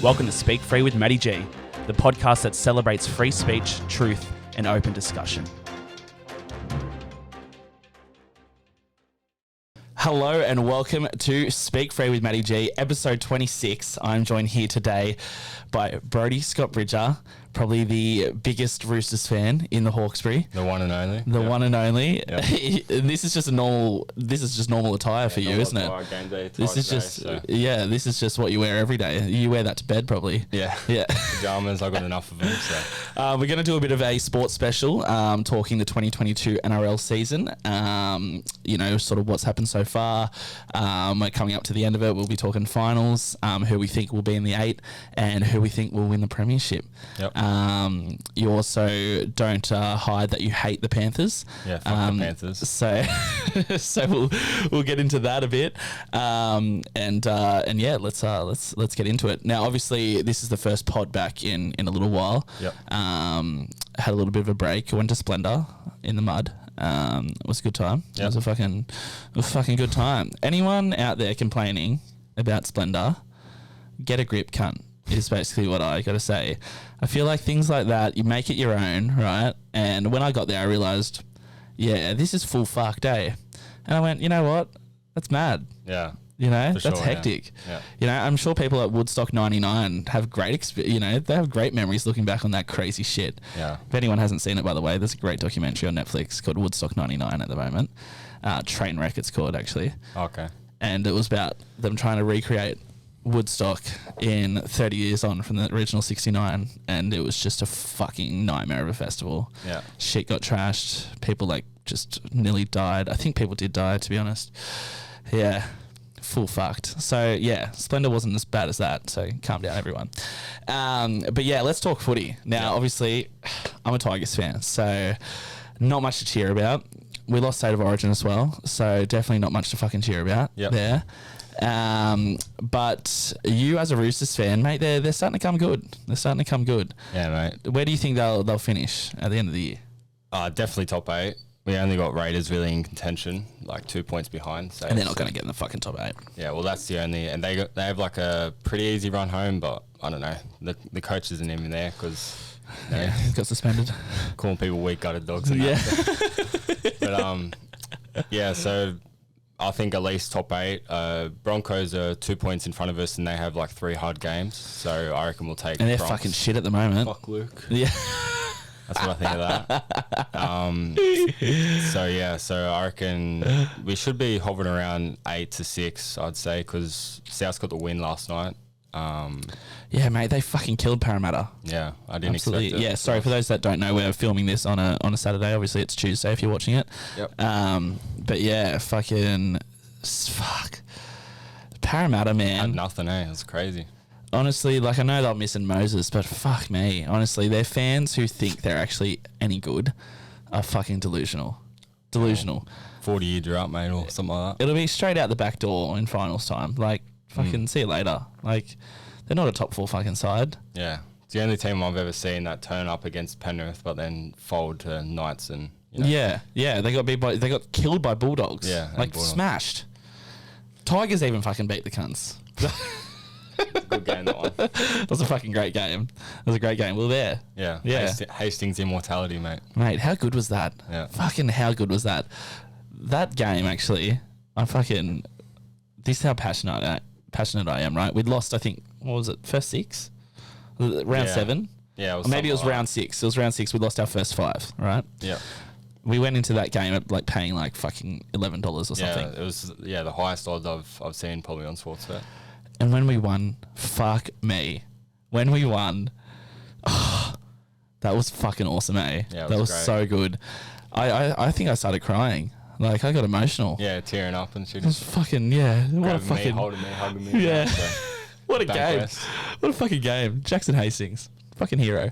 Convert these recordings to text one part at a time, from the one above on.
Welcome to Speak Free with Matty G, the podcast that celebrates free speech, truth, and open discussion. Hello and welcome to Speak Free with Matty G, episode 26. I'm joined here today by Brodie Scott-Bridger, probably the biggest Roosters fan in the Hawkesbury. The one and only. The one and only. Yep. This is just normal attire for you, isn't it? Game day This is this is just what you wear every day. You wear that to bed probably. Yeah. Pajamas, I've got enough of them. So. We're going to do a bit of a sports special, talking the 2022 NRL season. Sort of what's happened so far. We're coming up to the end of it. We'll be talking finals, who we think will be in the 8 and who we think will win the premiership. Yep. You also don't hide that you hate the Panthers. Yeah, fuck the Panthers. So we'll get into that a bit. Let's get into it. Now, obviously, this is the first pod back in a little while. Yep. Had a little bit of a break. Went to Splendor in the mud. It was a good time. Yep. It was a fucking good time. Anyone out there complaining about Splendor, get a grip, cunt, is basically what I got to say. I feel like things like that, you make it your own, right? And when I got there, I realised, yeah, this is full fuck day. And I went, you know what? That's mad. Yeah. That's hectic. Yeah. I'm sure people at Woodstock 99 have they have great memories looking back on that crazy shit. Yeah. If anyone hasn't seen it, by the way, there's a great documentary on Netflix called Woodstock 99 at the moment. Trainwreck it's called, actually. Okay. And it was about them trying to recreate Woodstock in 30 years on from the original 69, and it was just a fucking nightmare of a festival. Yeah. Shit got trashed. People just nearly died. I think people did die, to be honest. Yeah. Full fucked. So yeah, Splendor wasn't as bad as that, so calm down everyone. But yeah, let's talk footy. Now, Obviously, I'm a Tigers fan, so not much to cheer about. We lost State of Origin as well, so definitely not much to fucking cheer about there. But you as a Roosters fan, mate, they're starting to come good. Yeah, mate. Where do you think they'll finish at the end of the year? Definitely top 8. We only got Raiders really in contention, 2 points behind. So, and they're not going to get in the fucking top 8. Yeah, well, that's the only... And they have a pretty easy run home, but I don't know. The coach isn't even there because... He got suspended. Calling people weak-gutted dogs and that. But, so I think at least top 8. Broncos are 2 points in front of us and they have 3 hard games. So I reckon we'll take... And they're Bronx. fucking shit at the moment. Fuck Luke. Yeah. That's what I think of that. So I reckon we should be hovering around 8 to 6, I'd say, because South got the win last night. Yeah, mate, they fucking killed Parramatta. Yeah, I didn't expect it. Yeah, sorry for those that don't know, we're filming this on a Saturday. Obviously, it's Tuesday if you're watching it. Yep. But yeah, Parramatta, man. Had nothing, eh? It was crazy. Honestly, I know they're missing Moses, but fuck me. Honestly, their fans who think they're actually any good are fucking delusional. 40-year drought, mate, or something like that. It'll be straight out the back door in finals time. Fucking see you later. They're not a top 4 fucking side. Yeah. It's the only team I've ever seen that turn up against Penrith, but then fold to Knights and... Yeah. They got killed by Bulldogs. Yeah. Bulldogs. Smashed. Tigers even fucking beat the cunts. Good game, that one. It was a fucking great game. It was a great game. We were there. Yeah. Hastings immortality, mate. Mate, how good was that? Yeah. Fucking how good was that? That game, actually, this is how passionate I am, right? We'd lost, I think, what was it, first 6? Round 7? Yeah. Or maybe it was round 6. It was round 6. We lost our first 5, right? Yeah. We went into that game at paying fucking $11 or something. Yeah, it was the highest odds I've seen probably on Sportsbet. And when we won, fuck me. When we won, that was fucking awesome, eh? Yeah, that was great. so good. I think I started crying. I got emotional. Yeah, tearing up and shit. It was fucking, yeah. What a fucking... holding me, hugging me. Yeah. What a game. West. What a fucking game. Jackson Hastings. Fucking hero.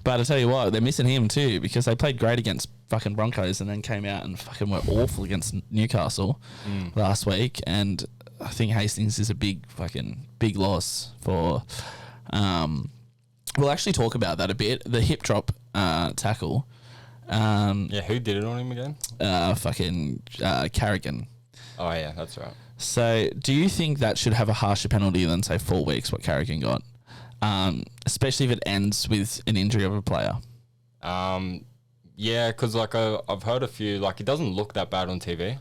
But I tell you what, they're missing him too because they played great against fucking Broncos and then came out and fucking were awful against Newcastle last week. And I think Hastings is a big loss for... we'll actually talk about that a bit. The hip drop tackle. Who did it on him again? Carrigan. Oh, yeah, that's right. So do you think that should have a harsher penalty than, say, 4 weeks, what Carrigan got? especially if it ends with an injury of a player. Yeah, because like I've heard a few, like it doesn't look that bad on TV,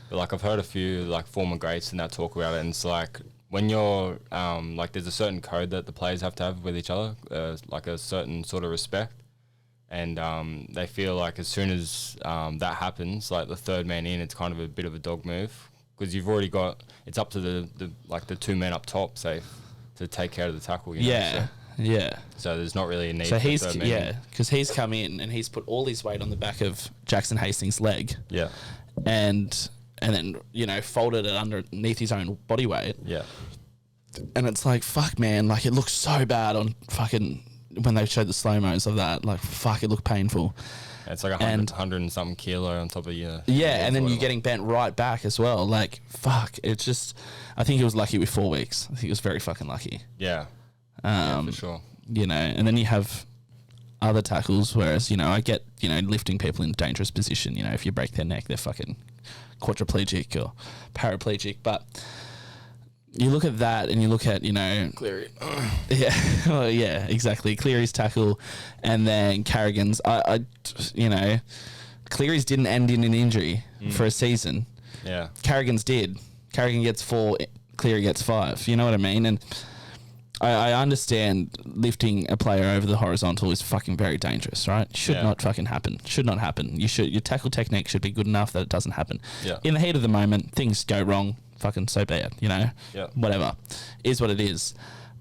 but like I've heard a few like former greats and that talk about it, and it's like when you're like there's a certain code that the players have to have with each other, like a certain sort of respect, and they feel like as soon as that happens, like the third man in, it's kind of a bit of a dog move because you've already got, it's up to the two men up top, say, to take care of the tackle. You know? Yeah. Yeah. So there's not really a need. So for he's third man in. because he's come in and he's put all his weight on the back of Jackson Hastings' leg. Yeah. And then, you know, folded it underneath his own body weight. Yeah. And it's like, fuck, man, like it looks so bad on fucking when they showed the slow-mos of that. Like, fuck, it looked painful. It's like 100 and something kilo on top of you. Yeah, and then you're getting bent right back as well. Like, fuck, it's just, I think he was lucky with 4 weeks. I think he was very fucking lucky. Yeah. Yeah, for sure. You know, and then you have other tackles, whereas, you know, I get, you know, lifting people in dangerous position. You know, if you break their neck, they're fucking quadriplegic or paraplegic. But you look at that and you look at, you know... Cleary. Yeah, well, yeah, exactly. Cleary's tackle and then Carrigan's. I you know, Cleary's didn't end in an injury for a season. Yeah. Carrigan's did. Carrigan gets 4, Cleary gets 5. You know what I mean? And I understand lifting a player over the horizontal is fucking very dangerous, right? Should not fucking happen. Should not happen. Your tackle technique should be good enough that it doesn't happen. Yeah. In the heat of the moment, things go wrong. Fucking so bad, you know? Yeah. Whatever. Is what it is.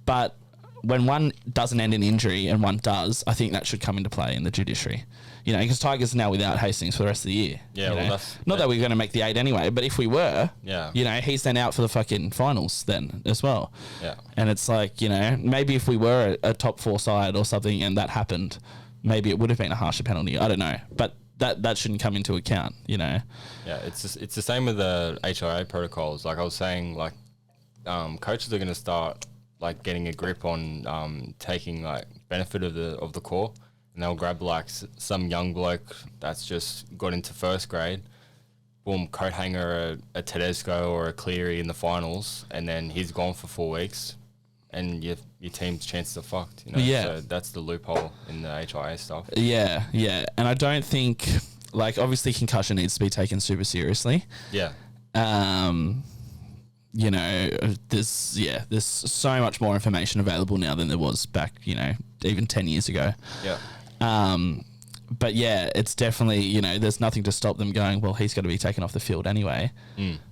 But when one doesn't end in injury and one does, I think that should come into play in the judiciary. You know, because Tigers are now without Hastings for the rest of the year. Yeah, you well, know? that's... Not that we're going to make the 8 anyway, but if we were, you know, he's then out for the fucking finals then as well. Yeah. And it's like, you know, maybe if we were a top 4 side or something and that happened, maybe it would have been a harsher penalty. I don't know. But that shouldn't come into account, you know. Yeah, it's the same with the HIA protocols. Like I was saying, like coaches are going to start like getting a grip on taking like benefit of the core, and they'll grab like some young bloke that's just got into first grade, boom, coat hanger a Tedesco or a Cleary in the finals, and then he's gone for 4 weeks, and your team's chances are fucked. You know? Yeah. So that's the loophole in the HIA stuff. Yeah, yeah. And I don't think, like, obviously concussion needs to be taken super seriously. Yeah. You know, there's so much more information available now than there was back, you know, even 10 years ago. Yeah. But yeah, it's definitely, you know, there's nothing to stop them going, well, he's got to be taken off the field anyway.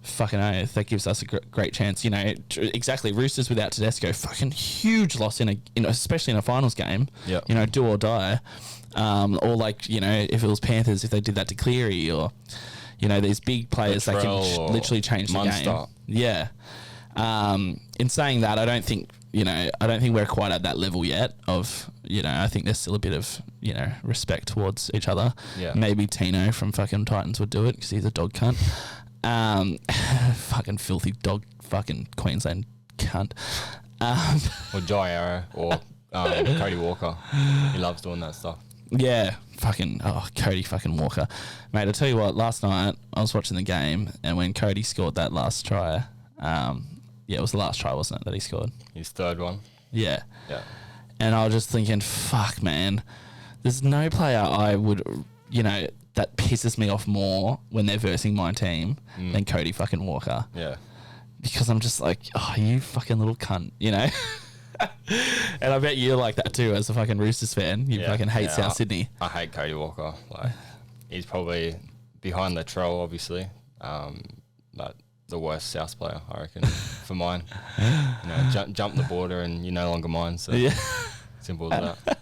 Fucking oath. That gives us a great chance. You know, exactly. Roosters without Tedesco, fucking huge loss especially in a finals game. Yeah. You know, do or die. Or like, you know, if it was Panthers, if they did that to Cleary, or, you know, these big players that can literally change the game. Yeah. In saying that, I don't think we're quite at that level yet of, you know, I think there's still a bit of, you know, respect towards each other. Yeah. Maybe Tino from fucking Titans would do it because he's a dog cunt. Fucking filthy dog fucking Queensland cunt. Or Jai Arrow or Cody Walker. He loves doing that stuff. Yeah, Cody fucking Walker. Mate, I'll tell you what, last night I was watching the game, and when Cody scored that last try, it was the last try, wasn't it, that he scored? His third one. Yeah. Yeah. And I was just thinking, fuck, man, there's no player I would, you know, that pisses me off more when they're versing my team than Cody fucking Walker. Yeah. Because I'm just like, oh, you fucking little cunt, you know? And I bet you're like that too as a fucking Roosters fan. You fucking hate South Sydney. I hate Cody Walker. Like, he's probably behind Latrell, obviously, but the worst South player, I reckon, for mine. You know, jump the border and you're no longer mine. So simple as that.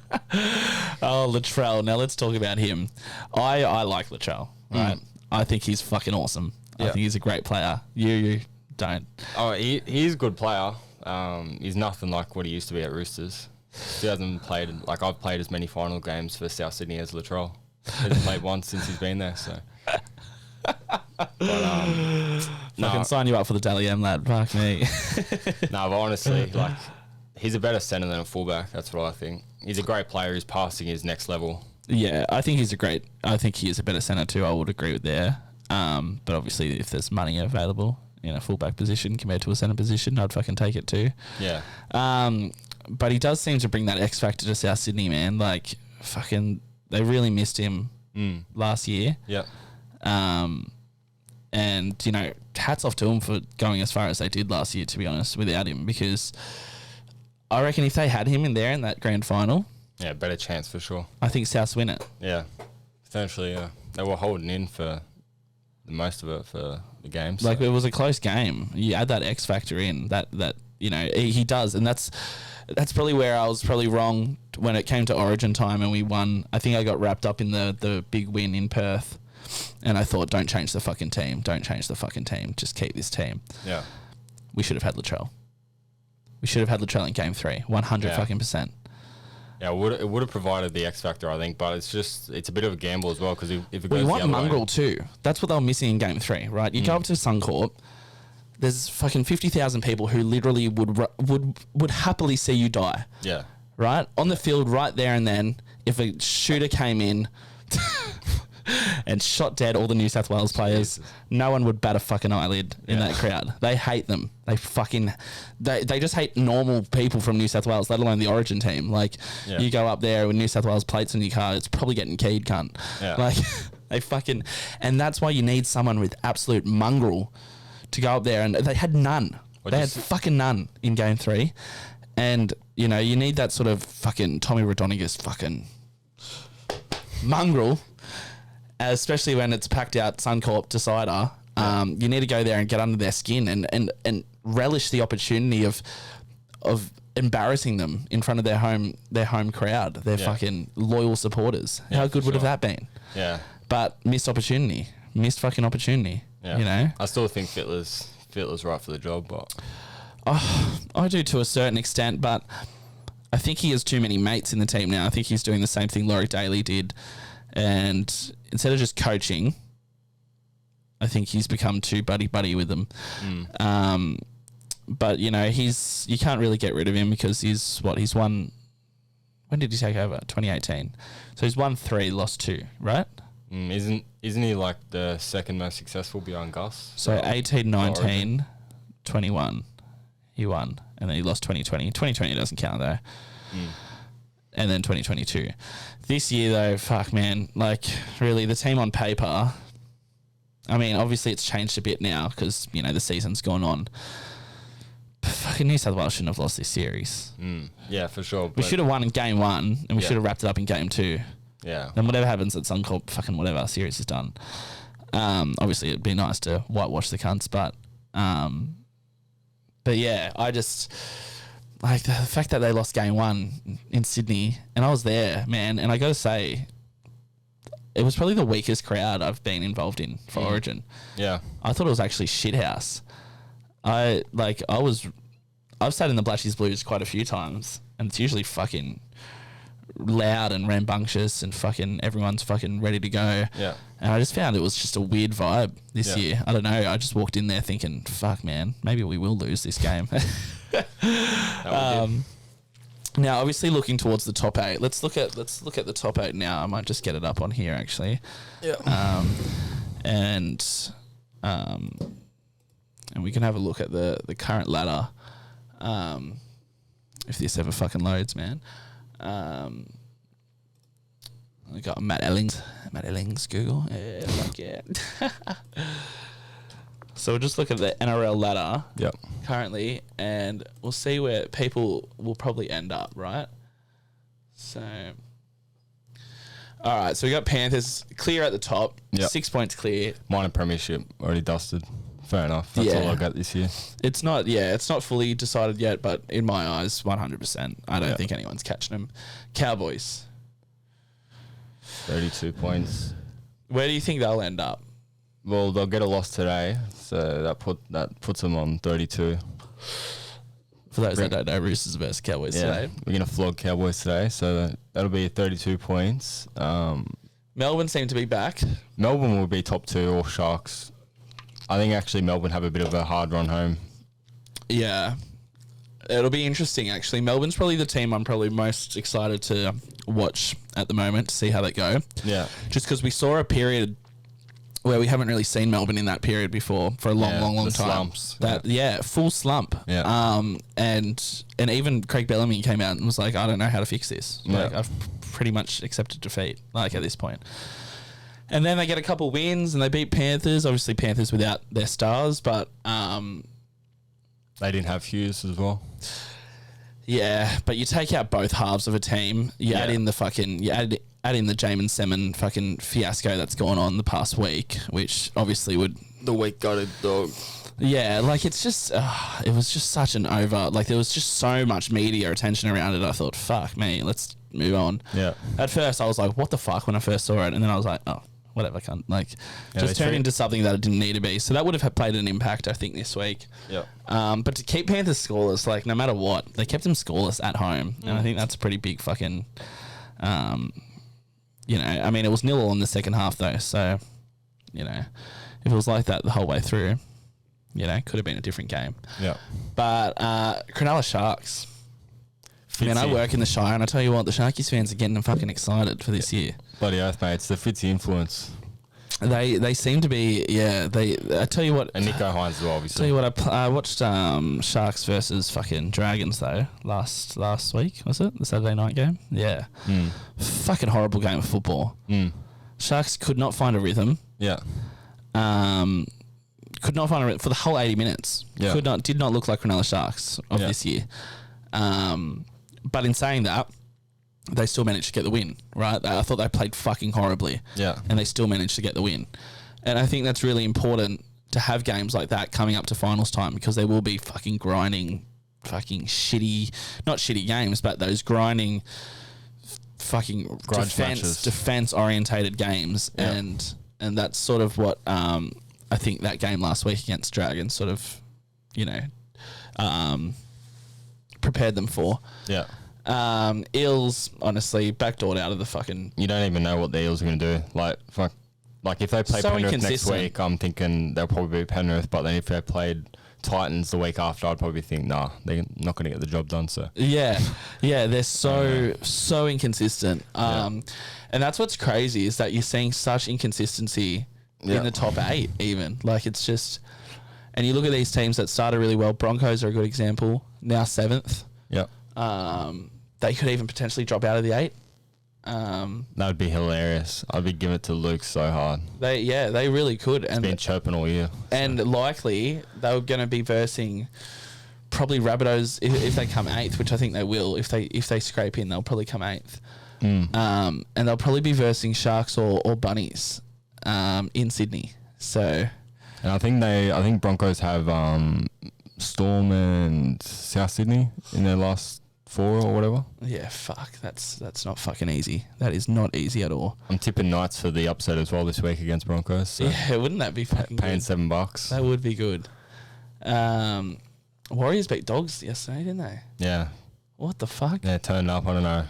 Oh, Latrell. Now let's talk about him. I like Latrell, right? I think he's fucking awesome. I think he's a great player. You don't. Oh, he's a good player. He's nothing like what he used to be at Roosters. He hasn't played, like, I've played as many final games for South Sydney as Latrell. He hasn't played once since he's been there, so. Fucking sign you up for the Dally M, lad. Fuck me. No, but honestly, like, he's a better centre than a fullback. That's what I think. He's a great player. He's passing his next level. Yeah, I think he is a better centre too. I would agree with there. But obviously, if there's money available in a fullback position compared to a centre position, I'd fucking take it too. Yeah. but he does seem to bring that X factor to South Sydney, man. Like, fucking, they really missed him last year. Yeah. And, you know, hats off to them for going as far as they did last year, to be honest, without him, because I reckon if they had him in there in that grand final, yeah, better chance for sure. I think Souths win it. Yeah, essentially, they were holding in for the most of it for the game. So. Like, it was a close game. You add that X factor in, that you know, he does, and that's probably where I was probably wrong when it came to Origin time and we won. I think I got wrapped up in the big win in Perth. And I thought, don't change the fucking team. Don't change the fucking team. Just keep this team. Yeah. We should have had Latrell. We should have had Latrell in game 3. 100 fucking %. Yeah, it would have provided the X factor, I think, but it's a bit of a gamble as well because if it goes you the want other Mongrel way, too. That's what they were missing in game 3, right? You go up to Suncorp. There's fucking 50,000 people who literally would happily see you die. Yeah. Right on the field, right there and then. If a shooter came in. And shot dead all the New South Wales players. Jesus. No one would bat a fucking eyelid in that crowd. They hate them. They just hate normal people from New South Wales, let alone the Origin team. Like, you go up there with New South Wales plates on your car, it's probably getting keyed, cunt. Yeah. Like, they fucking... And that's why you need someone with absolute mongrel to go up there. And they had none. They had fucking none in game 3. And, you know, you need that sort of fucking Tommy Rodonigus fucking mongrel... especially when it's packed out Suncorp decider, you need to go there and get under their skin and relish the opportunity of embarrassing them in front of their home crowd, their fucking loyal supporters. How good would have that been? Yeah. But missed fucking opportunity. Yeah. You know? I still think Fittler's right for the job, but I do to a certain extent, but I think he has too many mates in the team now. I think he's doing the same thing Laurie Daly did. And instead of just coaching, I think he's become too buddy with them. But, you know, you can't really get rid of him because he's won, when did he take over? 2018. So he's won 3, lost 2, right? Isn't he like the second most successful behind Gus? So 18, 19, 21, he won. And then he lost 2020. 2020 doesn't count though. And then 2022. This year, though, fuck, man. Like, really, the team on paper, I mean, obviously it's changed a bit now because, you know, the season's gone on. But fucking New South Wales shouldn't have lost this series. Yeah, for sure. We should have won in game 1 and we should have wrapped it up in game 2. Yeah. And whatever happens at Suncorp, fucking whatever, series is done. Obviously, it'd be nice to whitewash the cunts, but yeah, I just... Like, the fact that they lost game 1 in Sydney, and I was there, man, and I got to say, it was probably the weakest crowd I've been involved in for Origin. Yeah. I thought it was actually shithouse. I've sat in the Blashies Blues quite a few times, and it's usually fucking loud and rambunctious and fucking everyone's fucking ready to go. Yeah. And I just found it was just a weird vibe this year. I don't know. I just walked in there thinking, fuck, man, maybe we will lose this game. Now, obviously, looking towards the top 8. Let's look at the top 8 now. I might just get it up on here actually. Yeah. And we can have a look at the current ladder. If this ever fucking loads, man. We got Matt Ellings, Google. Yeah, fuck yeah. So we'll just look at the NRL ladder currently, and we'll see where people will probably end up, right? So, all right. So we got Panthers clear at the top, 6 points clear. Minor premiership already dusted. Fair enough. That's all I got this year. It's not fully decided yet, but in my eyes, 100%. I don't think anyone's catching them. Cowboys, 32 points. Where do you think they'll end up? Well, they'll get a loss today, so that puts them on 32. For those that don't know, Roosters versus Cowboys today. We're going to flog Cowboys today, so that'll be 32 points. Melbourne seem to be back. Melbourne will be top 2 or Sharks. I think actually Melbourne have a bit of a hard run home. Yeah. It'll be interesting, actually. Melbourne's probably the team I'm probably most excited to watch at the moment to see how they go. Yeah. Just because we saw a period where we haven't really seen Melbourne in that period before for a long time. Slumps. Full slump. Yeah. And even Craig Bellamy came out and was like, I don't know how to fix this. Yeah. Like, I've pretty much accepted defeat, like, at this point. And then they get a couple wins and they beat Panthers. Obviously, Panthers without their stars, but they didn't have Hughes as well. Yeah, but you take out both halves of a team. You add in the add in the Jamin Semen fucking fiasco that's gone on the past week, which obviously would... The week got a dog. Yeah, like, it's just... it was just such an over... Like, there was just so much media attention around it. I thought, fuck me, let's move on. Yeah. At first, I was like, what the fuck, when I first saw it? And then I was like, oh, whatever, cunt. Like, just turned into something that it didn't need to be. So that would have played an impact, I think, this week. Yeah. But to keep Panthers scoreless, like, no matter what, they kept them scoreless at home. And I think that's a pretty big fucking... you know, I mean, it was 0-0 in the second half, though. So, you know, if it was like that the whole way through, you know, could have been a different game. Yeah. But Cronulla Sharks. Man, I work in the Shire, and I tell you what, the Sharkies fans are getting fucking excited for this year. Bloody oath, mate. It's the Fitzy influence. They seem to be, yeah. I tell you what, And Nico Hines as well, obviously. tell you what, I watched Sharks versus fucking Dragons though last week, was it the Saturday night game? Yeah, fucking horrible game of football. Sharks could not find a rhythm. Yeah. Could not find a rhythm for the whole 80 minutes. Yeah. Did not look like Cronulla Sharks of this year. But in saying that, they still managed to get the win, right? I thought they played fucking horribly. Yeah. And they still managed to get the win. And I think that's really important to have games like that coming up to finals time, because they will be fucking grinding, fucking shitty, not shitty games, but those grinding fucking defense orientated games. Yeah. And that's sort of what I think that game last week against Dragons sort of, you know, prepared them for. Yeah. Eels, honestly, backdoored out of the fucking... You don't even know what the Eels are going to do. Like, fuck. Like, if they play So Penrith next inconsistent. week, I'm thinking they'll probably be Penrith. But then if they played Titans the week after, I'd probably think, nah, they're not going to get the job done. So Yeah, they're so inconsistent. And that's what's crazy, is that you're seeing such inconsistency in the top 8 even. Like, it's just... And you look at these teams that started really well. Broncos are a good example. Now 7th. yeah, They could even potentially drop out of the 8. that would be hilarious. I'd be giving it to Luke so hard. They really could. It's been chirping all year. And likely they were going to be versing probably Rabbitohs if they come 8th, which I think they will. If they scrape in, they'll probably come 8th. And they'll probably be versing Sharks or Bunnies in Sydney. So, And I think Broncos have Storm and South Sydney in their last 4 or whatever. yeah, fuck, that's not fucking easy. That is not easy at all. I'm tipping Knights for the upset as well this week against Broncos. So Yeah, wouldn't that be fucking paying good? $7. That would be good. Warriors beat Dogs yesterday, didn't they? Yeah, What the fuck? they're turned up. I don't know.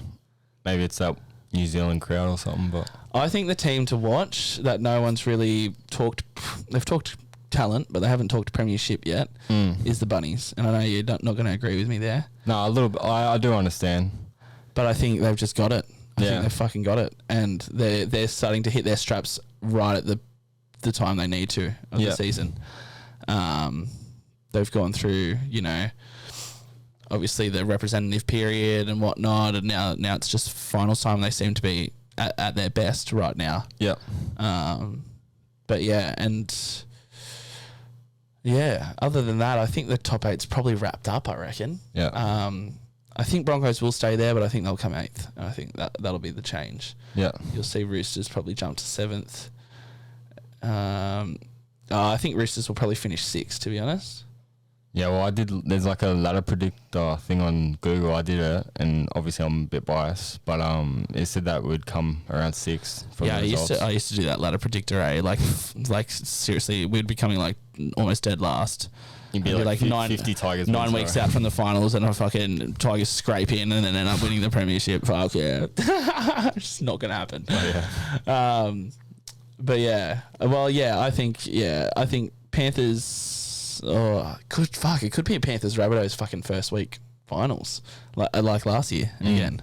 Maybe it's that New Zealand crowd or something. But I think the team to watch that no one's really talked... They've talked talent, but they haven't talked premiership yet, is the Bunnies. And I know you're not going to agree with me there. no, a little bit. I do understand. But I think they've just got it. I Yeah. think they've fucking got it. And they're starting to hit their straps right at the time they need to of the season. They've gone through, you know, obviously the representative period and whatnot, and now it's just finals time. They seem to be at their best right now. Yeah. But yeah, and yeah, other than that, I think the top 8's probably wrapped up, I reckon. Yeah. I think Broncos will stay there, but I think they'll come 8th. And I think that'll be the change. Yeah. You'll see Roosters probably jump to 7th. I think Roosters will probably finish 6th, to be honest. Yeah, well, there's like a ladder predictor thing on Google. I did it, and obviously I'm a bit biased, but it said that would come around 6th. Yeah, I used to do that ladder predictor, like seriously, we'd be coming like almost dead last. You'd be like 50 Tigers. 9 weeks out from the finals, and a fucking Tigers scrape in and then end up winning the premiership. Fuck yeah. It's not going to happen. Oh, yeah. But yeah, well, yeah, I think Panthers. It could be a Panthers Rabbitohs fucking first week finals, like last year again.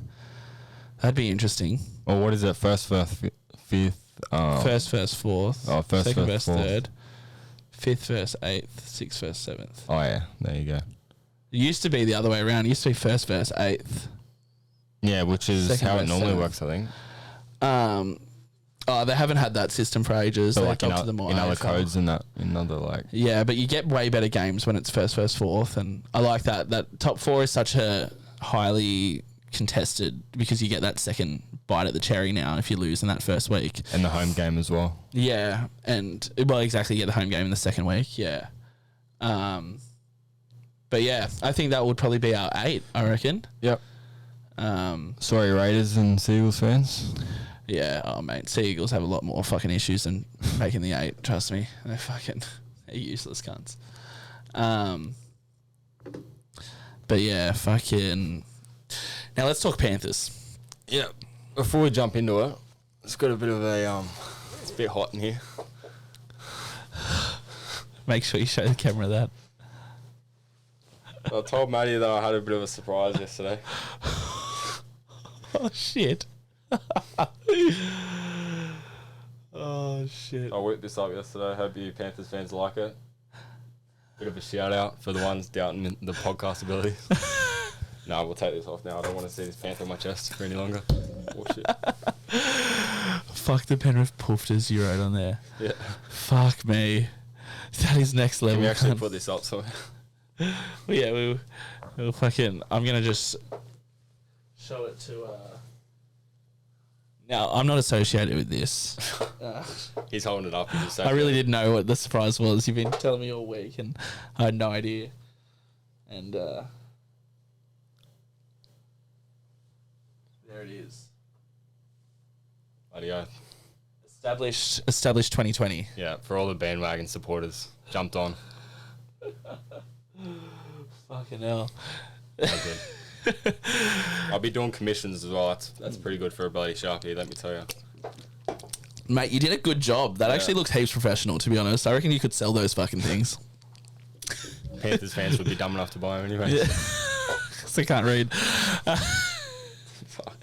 That'd be interesting. Well, what is it? First, 5th, First versus fourth. Oh, first second versus versus fourth. third. Fifth versus eighth. Sixth versus seventh. Oh yeah, there you go. It used to be the other way around. It used to be first versus eighth. Yeah, which is Second how it versus normally seventh. works, I think. They haven't had that system for ages. But They like in, adopted them all in other AFL. codes and that, in other like. Yeah, but you get way better games when it's first versus fourth, and I like that. That top four is such a highly contested because you get that second bite at the cherry now if you lose in that first week. And the home game as well. Yeah, and well, exactly. You get the home game in the second week. Yeah. But yeah, I think that would probably be our 8. I reckon. Yep. Sorry, Raiders and Seagulls fans. Yeah, oh mate, Sea Eagles have a lot more fucking issues than making the 8. Trust me, they're useless cunts. But yeah, fucking. Now let's talk Panthers. Yeah. Before we jump into it, it's got a bit of a it's a bit hot in here. Make sure you show the camera that. I told Matty that I had a bit of a surprise yesterday. Oh shit. Oh shit. I whipped this up yesterday. Hope you Panthers fans like it. Bit of a shout out for the ones doubting the podcast ability. No, we'll take this off now. I don't want to see this panther on my chest for any longer. Oh shit. Fuck the Penrith Poofters you wrote on there. Yeah. Fuck me. That is next level. Can we actually cunt. put this up somewhere? Well, yeah, we'll fucking. I'm gonna just show it to. Now, I'm not associated with this. He's holding it up. I really didn't know what the surprise was. You've been telling me all week, and I had no idea. And there it is. Bloody oath. Established 2020. Yeah, for all the bandwagon supporters, jumped on. Fucking hell. Good. I'll be doing commissions as well. That's pretty good for a bloody Sharpie, let me tell you. Mate, you did a good job. That actually looks heaps professional, to be honest. I reckon you could sell those fucking things. Panthers fans would be dumb enough to buy them anyway. Yeah. Because they can't read. Fuck.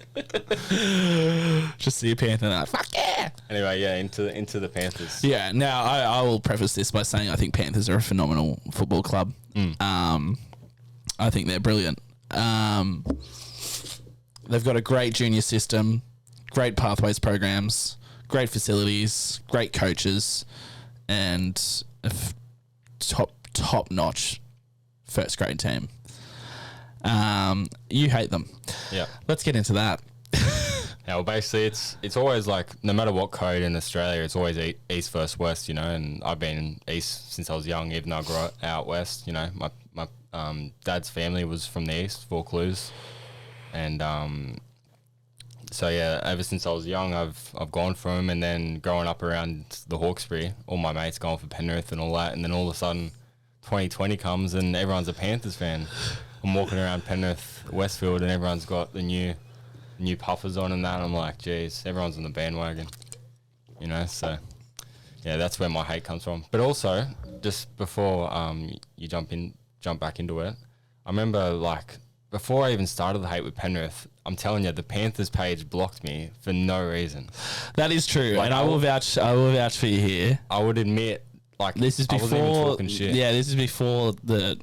Just see a panther and like, fuck yeah! Anyway, yeah, into the Panthers. Yeah, now I will preface this by saying I think Panthers are a phenomenal football club. I think they're brilliant. They've got a great junior system, great pathways programs, great facilities, great coaches, and a top notch first grade team. You hate them. Yeah. Let's get into that. Yeah, well, basically, it's always like, no matter what code in Australia, it's always east versus west, you know, and I've been east since I was young, even though I grew up out west, you know. My dad's family was from the east, Vaucluse, and so yeah, ever since I was young, I've gone for them, and then growing up around the Hawkesbury, all my mates going for Penrith and all that, and then all of a sudden, 2020 comes and everyone's a Panthers fan. I'm walking around Penrith, Westfield, and everyone's got the new puffers on and that. And I'm like, geez, everyone's on the bandwagon, you know. So yeah, that's where my hate comes from. But also, just before you jump back into it, I remember like before I even started the hate with Penrith, I'm telling you, the Panthers page blocked me for no reason. That is true, Like, and I will vouch for you here. I would admit, like, This is I wasn't even before, talking shit. yeah, this is before the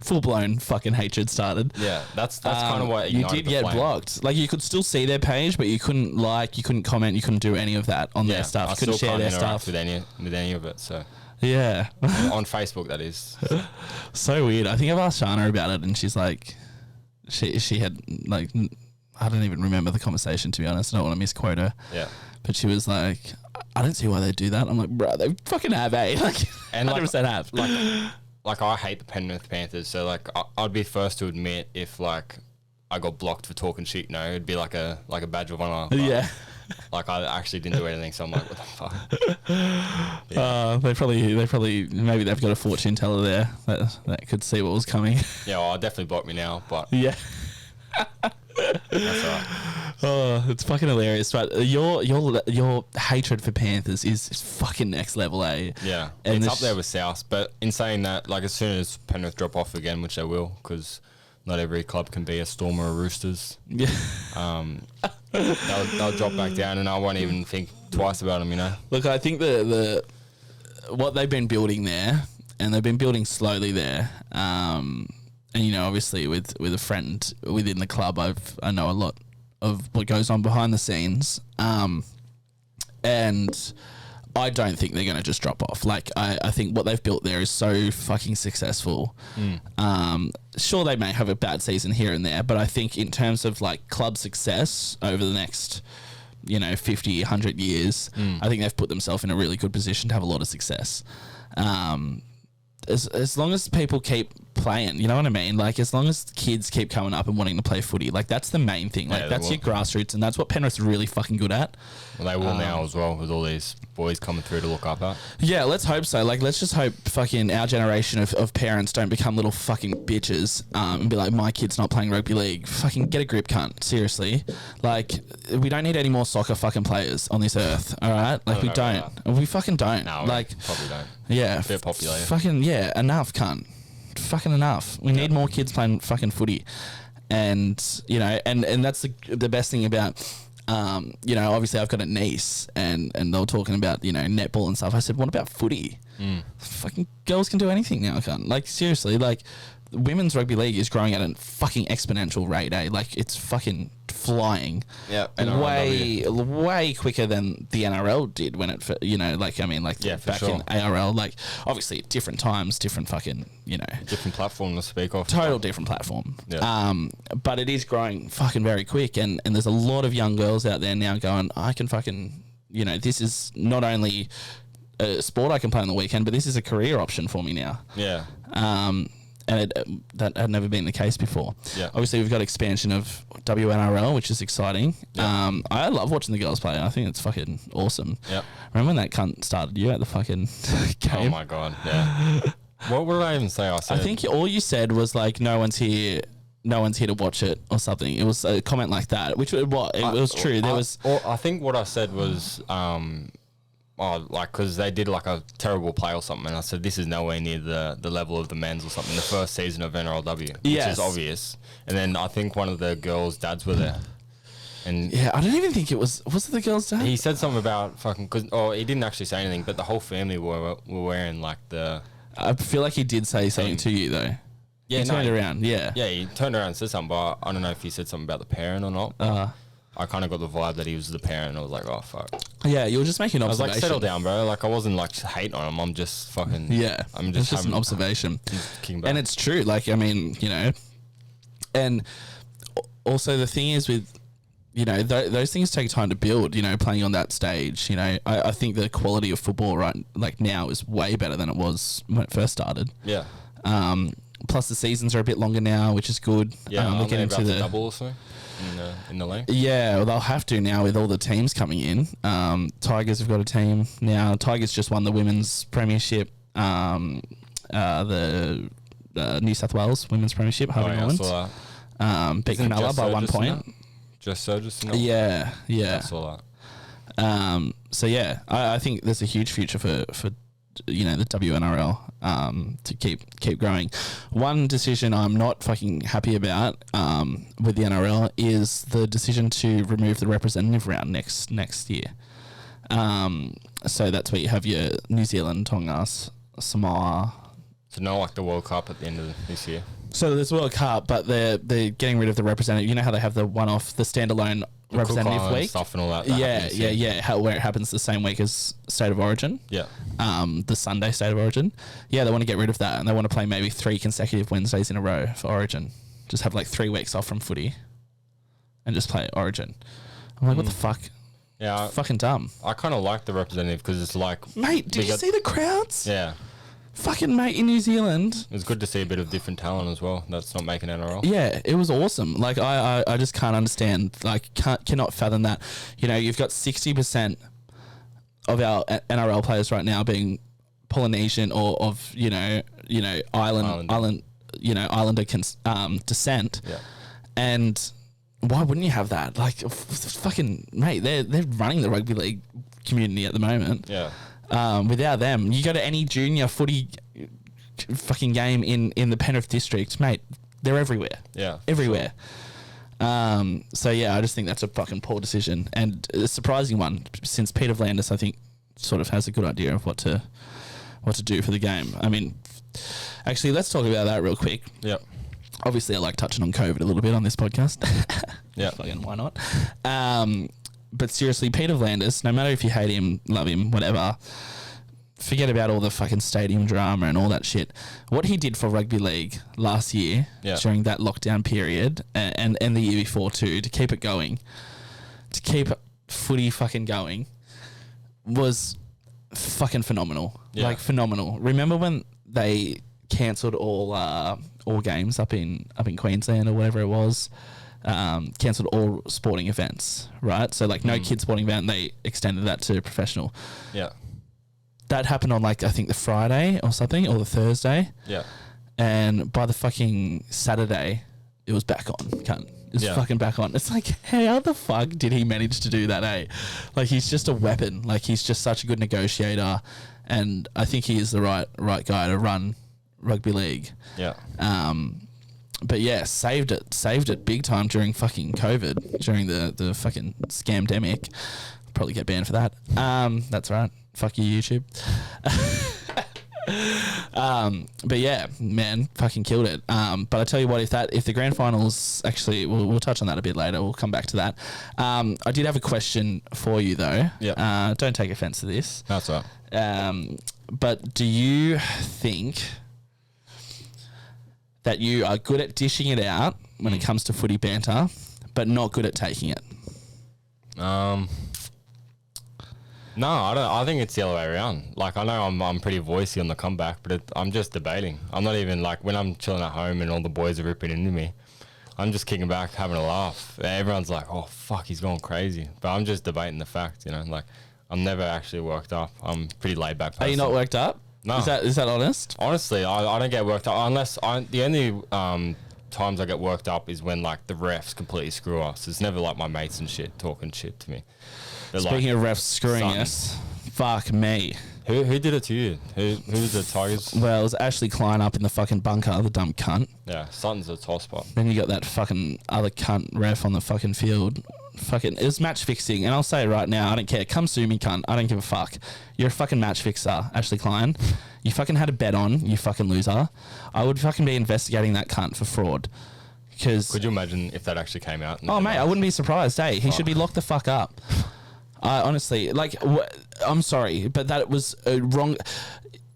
full-blown fucking hatred started. Yeah, that's kind of what you ignited did the get flame. blocked. Like, you could still see their page, but you couldn't like, you couldn't comment, you couldn't do any of that on their stuff. I You couldn't still share can't their interact stuff. with any of it. So Yeah, on Facebook, that is. so weird. I think I've asked Shana about it, and she's like, she had like, I don't even remember the conversation, to be honest. I don't want to misquote her. Yeah. But she was like, I don't see why they do that. I'm like, bro, they fucking have, eh? Like, And 100% have. Like I hate the Penrith Panthers, so like I'd be first to admit if like I got blocked for talking shit. No, it'd be like a badge of honor. But, Yeah. Like I actually didn't do anything, so I'm like, what the fuck? They probably maybe they've got a fortune teller there that could see what was coming. Yeah, well, definitely block me now, but Yeah. that's alright. Oh, it's fucking hilarious. But your hatred for Panthers is fucking next level, eh? Yeah, And it's this- up there with South. But in saying that, like as soon as Penrith drop off again, which they will, because not every club can be a Storm or a Roosters. Yeah. they'll drop back down, and I won't even think twice about them. You know. Look, I think the what they've been building there, and they've been building slowly there. And you know, obviously, with a friend within the club, I know a lot of what goes on behind the scenes. And I don't think they're going to just drop off. Like, I think what they've built there is so fucking successful. Sure, they may have a bad season here and there, but I think in terms of, like, club success over the next, 50, 100 years, I think they've put themselves in a really good position to have a lot of success. As long as people keep playing, you know what I mean? Like, as long as kids keep coming up and wanting to play footy, like, that's the main thing. Like, that's your grassroots, and that's what Penrith's really fucking good at. Well, they will now as well, with all these boys coming through to look up at. Yeah, let's hope so. Like, let's just hope fucking our generation of parents don't become little fucking bitches and be like, my kid's not playing rugby league. Fucking get a grip, cunt. Seriously. Like, we don't need any more soccer fucking players on this earth, all right? Like, we don't. We fucking don't. No, like, probably don't. Yeah. Fair population. Fucking, yeah, enough, cunt. Fucking enough. We need more kids playing fucking footy. And, and that's the best thing about, obviously I've got a niece and they were talking about, netball and stuff. I said, what about footy? Fucking girls can do anything now, cunt. Like, seriously, like, women's rugby league is growing at a fucking exponential rate, eh? Like, it's fucking flying. Yeah. Way quicker than the NRL did when it, back sure. in ARL. Like, obviously, different times, different fucking, different platform to speak of. Total different platform. Yeah. But it is growing fucking very quick. And there's a lot of young girls out there now going, I can fucking, this is not only a sport I can play on the weekend, but this is a career option for me now. Yeah. And that had never been the case before. Yeah. Obviously, we've got expansion of WNRL, which is exciting. Yeah. I love watching the girls play. I think it's fucking awesome. Yep. Remember when that cunt started you at the fucking game? Oh, my God. Yeah. What did I even say? I think all you said was, like, no one's here to watch it or something. It was a comment like that, which it was true. I think what I said was... because they did like a terrible play or something, and I said this is nowhere near the level of the men's or something. The first season of NRLW, which is obvious. And then I think one of the girls' dads were there, and yeah, I don't even think it was it the girls' dad. He said something about fucking he didn't actually say anything, but the whole family were wearing like the. I feel like he did say something to you though. Yeah, he turned around. Yeah, he turned around and said something, but I don't know if he said something about the parent or not. I kind of got the vibe that he was the parent. I was like, oh, fuck. Yeah, you were just making an observation. I was like, settle down, bro. Like, I wasn't, like, hating on him. I'm just fucking... Yeah. I'm just an observation. Kicking back. And it's true. Like, I mean, And also the thing is with, those things take time to build, playing on that stage. I think the quality of football now is way better than it was when it first started. Yeah. Plus the seasons are a bit longer now, which is good. Yeah, we're getting to the double or so. In the league? Yeah, well, they'll have to now with all the teams coming in. Tigers have got a team now. Tigers just won the women's premiership, the New South Wales women's premiership, Harvey Norman's. Beat Cronulla by 1 point. Just Yeah. I saw that. So yeah, I think there's a huge future for the WNRL to keep growing. One decision I'm not fucking happy about with the NRL is the decision to remove the representative round next year. So that's where you have your New Zealand, Tonga, Samoa. So not like the World Cup at the end of this year. So there's World Cup, but they're getting rid of the representative. You know how they have the one-off, the standalone representative week stuff and all that. Where it happens the same week as State of Origin. Yeah. The Sunday State of Origin. Yeah, they want to get rid of that, and they want to play maybe 3 consecutive Wednesdays in a row for Origin. Just have like 3 weeks off from footy, and just play Origin. I'm like, what the fuck? Yeah, fucking dumb. I kind of like the representative because it's like, mate, did you see the crowds? Yeah. Fucking mate, in New Zealand. It was good to see a bit of different talent as well. That's not making NRL. Yeah, it was awesome. Like, I just can't understand. Like, cannot fathom that. You've got 60% of our NRL players right now being Polynesian or of Islander descent. Yeah. And why wouldn't you have that? Like, fucking mate, they're running the rugby league community at the moment. Yeah. Without them, you go to any junior footy fucking game in the Penrith district, mate, they're everywhere. Yeah. Everywhere. So yeah, I just think that's a fucking poor decision and a surprising one since Peter V'landys, I think, sort of has a good idea of what to do for the game. I mean, actually, let's talk about that real quick. Yep. Obviously, I like touching on COVID a little bit on this podcast. Yeah. Fucking why not? But seriously, Peter V'landys, no matter if you hate him, love him, whatever, forget about all the fucking stadium drama and all that shit. What he did for rugby league last year during that lockdown period and the year before too, to keep it going, to keep footy fucking going, was fucking phenomenal. Yeah. Like phenomenal. Remember when they cancelled all games up in Queensland or whatever it was? Cancelled all sporting events, right? So like no kids sporting event, they extended that to professional. Yeah. That happened on like I think the Friday or something, or the Thursday. Yeah. And by the fucking Saturday, it was back on. Cunt. It was Yeah. fucking back on. It's like, how the fuck did he manage to do that, eh? Like he's just a weapon. Like he's just such a good negotiator, and I think he is the right guy to run rugby league. Yeah. But yeah, saved it big time during fucking COVID, during the fucking scamdemic. Probably get banned for that. That's right. Fuck you, YouTube. But yeah, man, fucking killed it. But I tell you what, if the grand finals, actually, we'll touch on that a bit later. We'll come back to that. I did have a question for you though. Yeah. Don't take offense to this. That's right. But do you think that you are good at dishing it out when it comes to footy banter, but not good at taking it? No, I don't. I think it's the other way around. Like I know I'm pretty voicey on the comeback, but I'm just debating. I'm not even like when I'm chilling at home and all the boys are ripping into me, I'm just kicking back, having a laugh. Everyone's like, "Oh fuck, he's going crazy," but I'm just debating the fact. You know, like I'm never actually worked up. I'm pretty laid back person. Are you not worked up? No. Is that honest? Honestly, I don't get worked up unless the only times I get worked up is when like the refs completely screw us. It's never like my mates and shit talking shit to me. They're Speaking like, of refs screwing us, fuck me. Who did it to you? Who was the Tigers? Well, it was Ashley Klein up in the fucking bunker, the dumb cunt. Yeah, Sutton's a top spot. Then you got that fucking other cunt ref on the fucking field. Fucking, it was match fixing, and I'll say it right now, I don't care. Come sue me, cunt. I don't give a fuck. You're a fucking match fixer, Ashley Klein. You fucking had a bet on, you fucking loser. I would fucking be investigating that cunt for fraud. Because Could you imagine if that actually came out? Oh, mate, I wouldn't be surprised, eh? He should be locked the fuck up. Honestly, like, I'm sorry, but that was wrong.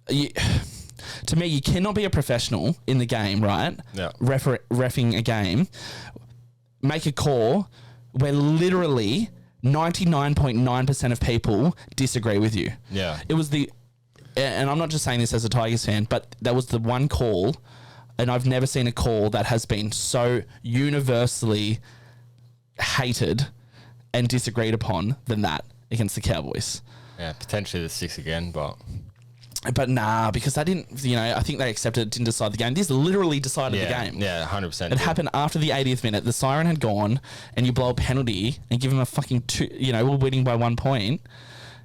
To me, you cannot be a professional in the game, right? Yeah. Reffing a game, make a call where literally 99.9% of people disagree with you. Yeah. It was and I'm not just saying this as a Tigers fan, but that was the one call, and I've never seen a call that has been so universally hated and disagreed upon than that against the Cowboys. Yeah, potentially the 6 again, But nah, because they didn't, I think they accepted it, didn't decide the game. This literally decided the game. Yeah, 100%. It happened after the 80th minute. The siren had gone, and you blow a penalty and give them a fucking we're winning by 1 point,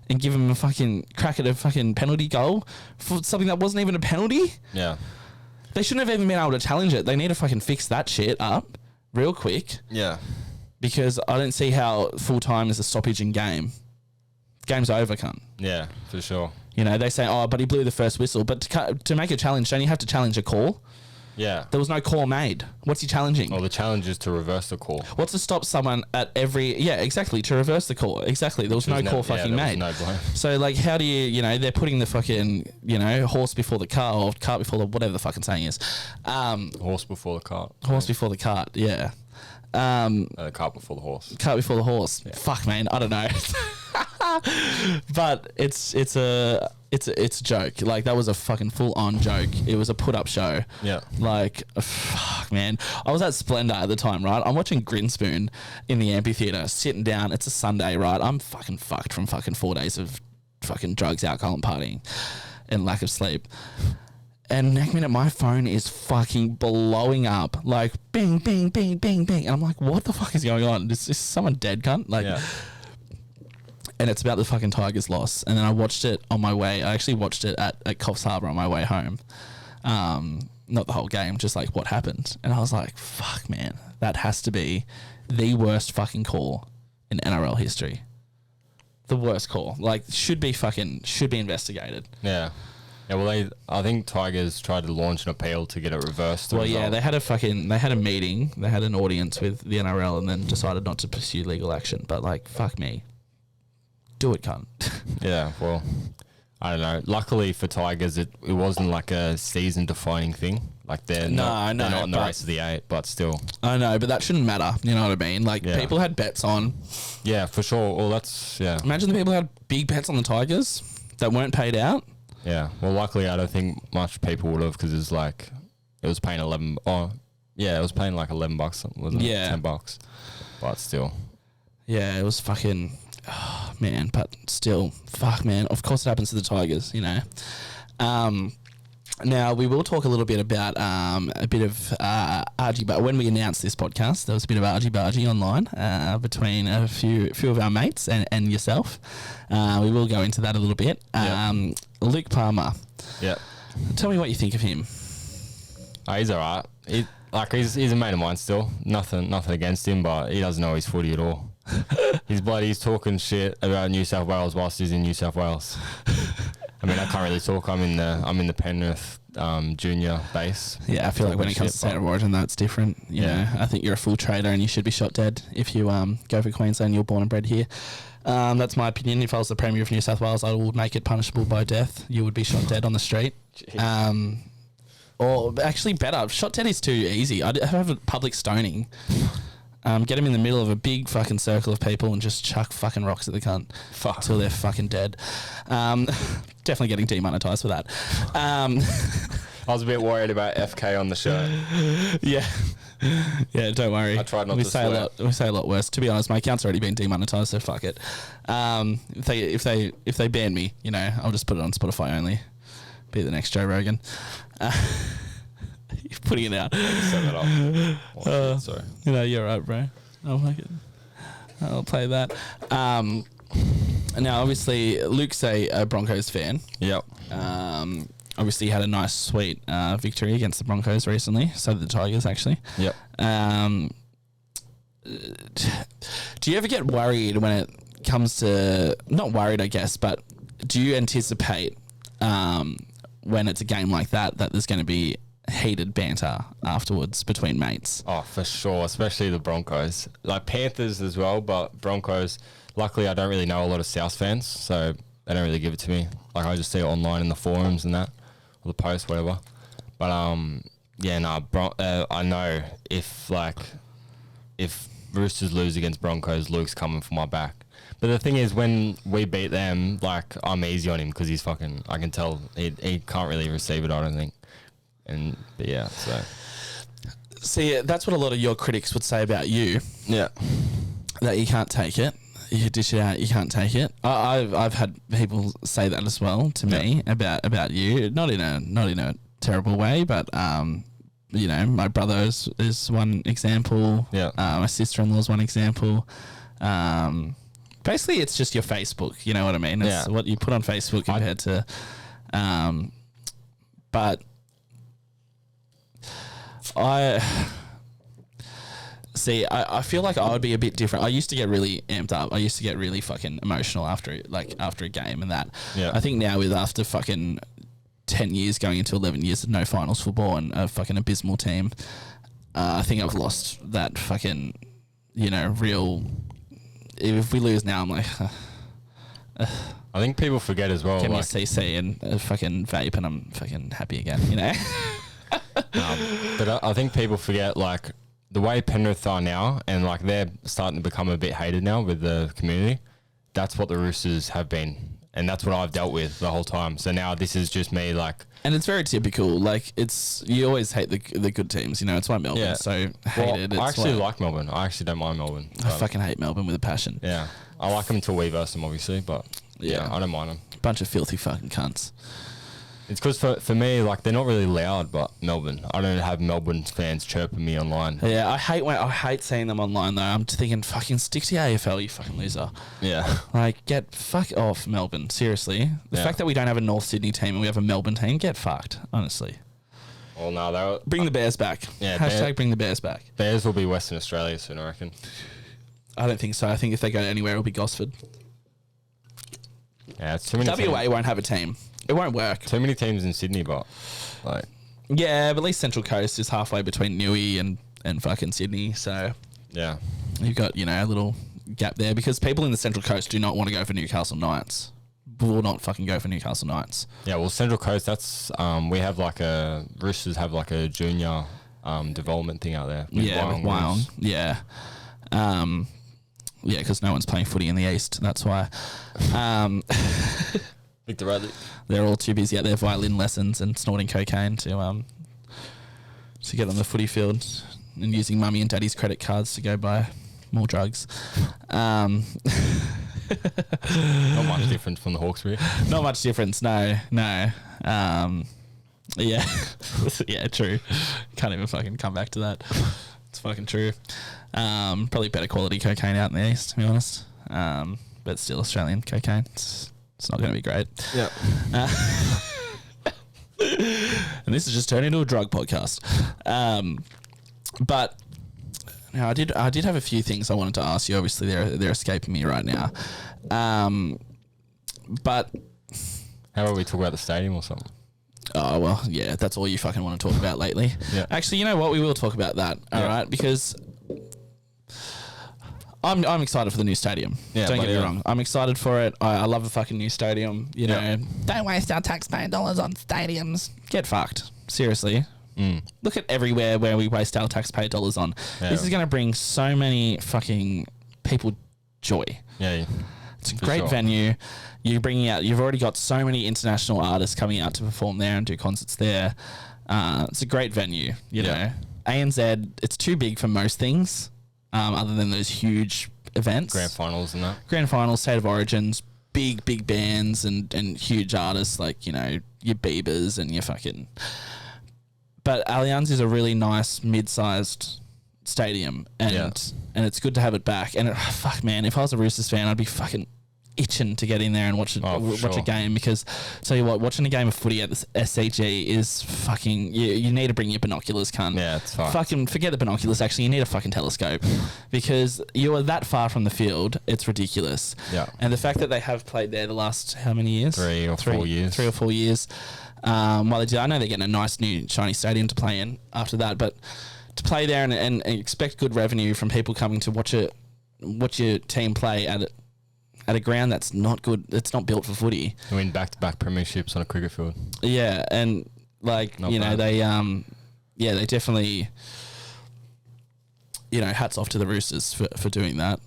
and give them a fucking crack at a fucking penalty goal for something that wasn't even a penalty. Yeah. They shouldn't have even been able to challenge it. They need to fucking fix that shit up real quick. Yeah. Because I don't see how full time is a stoppage in game. Game's over, cunt. Yeah, for sure. They say, oh, but he blew the first whistle. But to make a challenge, don't you have to challenge a call? Yeah. There was no call made. What's he challenging? Well, the challenge is to reverse the call. What's to stop someone at every... Yeah, exactly, to reverse the call. Exactly, there was no call fucking made. No blame. So, like, how do you... they're putting the fucking, horse before the car, or cart before the... whatever the fucking saying is. Horse before the cart. Horse before the cart, yeah. The cart before the horse. Cart before the horse. Yeah. Fuck, man, I don't know. But it's a joke. Like, that was a fucking full on joke. It was a put up show. Yeah. Like, fuck, man. I was at Splendor at the time, right? I'm watching Grinspoon in the amphitheater, sitting down. It's a Sunday, right? I'm fucking fucked from fucking 4 days of fucking drugs, alcohol, and partying, and lack of sleep. And next minute, my phone is fucking blowing up, like bing, bing, bing, bing, bing. And I'm like, what the fuck is going on? Is someone dead, cunt? Like, yeah. And it's about the fucking Tigers loss. And then I watched it on my way. I actually watched it at Coffs Harbour on my way home. not the whole game, just like what happened. And I was like, fuck, man, that has to be the worst fucking call in NRL history. The worst call. Like, should be investigated. Yeah. Yeah, well, I think Tigers tried to launch an appeal to get it reversed. Well, yeah, they had a meeting, they had an audience with the NRL and then decided not to pursue legal action. But, like, fuck me. Do it, cunt. Yeah, well, I don't know. Luckily for Tigers, it wasn't like a season-defining thing. Like, they're not in the race of the 8, but still. I know, but that shouldn't matter. You know what I mean? Like, people had bets on. Yeah, for sure. Well, Imagine the people who had big bets on the Tigers that weren't paid out. Yeah. Well, luckily, I don't think much people would have because it was paying 11. Oh, yeah, it was paying like $11, wasn't it? Yeah. $10. But still. Yeah, it was fucking, oh, man, but still, fuck, man. Of course it happens to the Tigers, you know. Now, we will talk a little bit about a bit of argy-bargy. When we announced this podcast, there was a bit of argy-bargy online between a few of our mates and yourself. We will go into that a little bit. Luke Palmer. Yeah. Tell me what you think of him. He's all right. He's a mate of mine still. Nothing against him, but he doesn't know his footy at all. He's talking shit about New South Wales whilst he's in New South Wales. I mean, I can't really talk. I'm in the Penrith junior base. Yeah, I feel like when it comes to State of Origin, that's different. You know, I think you're a full trader and you should be shot dead if you go for Queensland. You're born and bred here. That's my opinion. If I was the Premier of New South Wales, I would make it punishable by death. You would be shot dead on the street. Or actually better, shot dead is too easy. I'd have a public stoning. Get them in the middle of a big fucking circle of people and just chuck fucking rocks at the cunt till they're fucking dead. Definitely getting demonetized for that. I was a bit worried about FK on the shirt. Yeah. Yeah, don't worry. I tried not to swear. We say a lot worse. To be honest, my account's already been demonetized, so fuck it. If they ban me, you know, I'll just put it on Spotify only. Be the next Joe Rogan. You're putting it out. Set that up. Sorry. You know, you're right, bro. I'll play that. Now, obviously, Luke's a Broncos fan. Yep. Obviously, he had a nice, sweet victory against the Broncos recently. So did the Tigers, actually. Yep. Do you ever get worried when it comes to... Not worried, I guess, but do you anticipate when it's a game like that there's going to be heated banter afterwards between mates? Oh, for sure, especially the Broncos. Like Panthers as well, but Broncos, luckily I don't really know a lot of South fans, so they don't really give it to me. Like I just see it online in the forums and that, or the posts, whatever. But I know if Roosters lose against Broncos, Luke's coming for my back. But the thing is, when we beat them, like I'm easy on him because he's fucking. I can tell he can't really receive it. I don't think. But yeah, so. See, that's what a lot of your critics would say about you. Yeah. That you can't take it. You dish it out, you can't take it. I've had people say that as well to me about you. Not in a terrible way, but you know, my brother is one example. Yeah. My sister-in-law is one example. Basically, it's just your Facebook. You know what I mean? It's what you put on Facebook compared to. But I feel like I would be a bit different. I used to get really amped up. I used to get really fucking emotional after a game and that. Yeah. I think now after fucking 10 years going into 11 years of no finals football and a fucking abysmal team, I think I've lost that fucking, you know, real... If we lose now, I'm like... I think people forget as well. Give me a CC and a fucking vape and I'm fucking happy again, you know? But I think people forget, like, the way Penrith are now, and, like, they're starting to become a bit hated now with the community. That's what the Roosters have been. And that's what I've dealt with the whole time. So now this is just me, like... And it's very typical. Like, you always hate the good teams, you know? It's why Melbourne so hated. I actually like Melbourne. I actually don't mind Melbourne. I fucking hate Melbourne with a passion. Yeah. I like them until we verse them, obviously, but yeah, I don't mind them. Bunch of filthy fucking cunts. It's because for me, like, they're not really loud, but Melbourne. I don't have Melbourne fans chirping me online. Yeah, I hate seeing them online, though. I'm thinking, fucking stick to the AFL, you fucking loser. Yeah. Like, get fuck off, Melbourne. Seriously. The fact that we don't have a North Sydney team and we have a Melbourne team, get fucked, honestly. Well, no, they'll Bring the Bears back. Yeah, Hashtag bring the Bears back. Bears will be Western Australia soon, I reckon. I don't think so. I think if they go anywhere, it'll be Gosford. Yeah, it's too many. WA won't have a team. It won't work. Too many teams in Sydney, but like. Yeah, but at least Central Coast is halfway between Newey and fucking Sydney. So Yeah. you've got, a little gap there because people in the Central Coast do not want to go for Newcastle Knights. Will not fucking go for Newcastle Knights. Yeah, well, Central Coast, that's we have Roosters have like a junior development thing out there. With Wyong. Yeah. Yeah, because no one's playing footy in the East. That's why. Victor Radley. They're all too busy at their violin lessons and snorting cocaine to get on the footy field and using mummy and daddy's credit cards to go buy more drugs. Not much different from the Hawkesbury. Not much difference, no. Yeah. Yeah, true. Can't even fucking come back to that. It's fucking true. Probably better quality cocaine out in the East, to be honest. But still Australian cocaine. It's not going to be great. Yeah. And this has just turned into a drug podcast. But now I did have a few things I wanted to ask you. Obviously, they're escaping me right now. But how about we talk about the stadium or something? Oh, well, yeah, that's all you fucking want to talk about lately. Yeah. Actually, you know what? We will talk about that, all right? Because I'm excited for the new stadium. Yeah, Don't get me wrong. I'm excited for it. I love the fucking new stadium. You know, don't waste our taxpayer dollars on stadiums. Get fucked. Seriously. Look at everywhere where we waste our taxpayer dollars on. Yeah. This is going to bring so many fucking people joy. Yeah. It's a great venue. You've already got so many international artists coming out to perform there and do concerts there. It's a great venue, you know. ANZ, it's too big for most things, other than those huge events. Grand finals and that. Grand finals, State of Origins, big bands and huge artists like, your Biebers and your fucking... But Allianz is a really nice mid-sized stadium and it's good to have it back. And fuck, man, if I was a Roosters fan, I'd be fucking itching to get in there and watch a game, because tell you what, watching a game of footy at the SCG is fucking... You need to bring your binoculars, cunt. Yeah, it's fine. Fucking forget the binoculars, actually. You need a fucking telescope because you are that far from the field. It's ridiculous. Yeah. And the fact that they have played there the last, how many years? 3 or 4 years. 3 or 4 years. While they do, I know they're getting a nice new shiny stadium to play in after that, but to play there and expect good revenue from people coming to watch your team play at a ground that's not good, it's not built for footy. I mean, back-to-back premierships on a cricket field. Yeah, and like not bad. They definitely, hats off to the Roosters for doing that.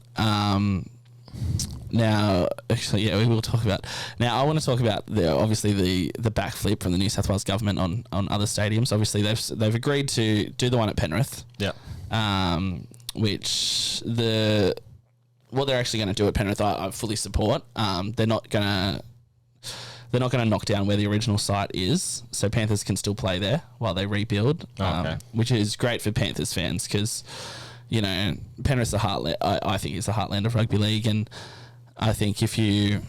Now, actually, we will talk about... Now, I want to talk about obviously the backflip from the New South Wales government on other stadiums. Obviously, they've agreed to do the one at Penrith. Yeah. Which what they're actually going to do at Penrith, I fully support. They're not going to knock down where the original site is, so Panthers can still play there while they rebuild. Which is great for Panthers fans because, Penrith's the heartland. I think it's the heartland of rugby league, and I think if you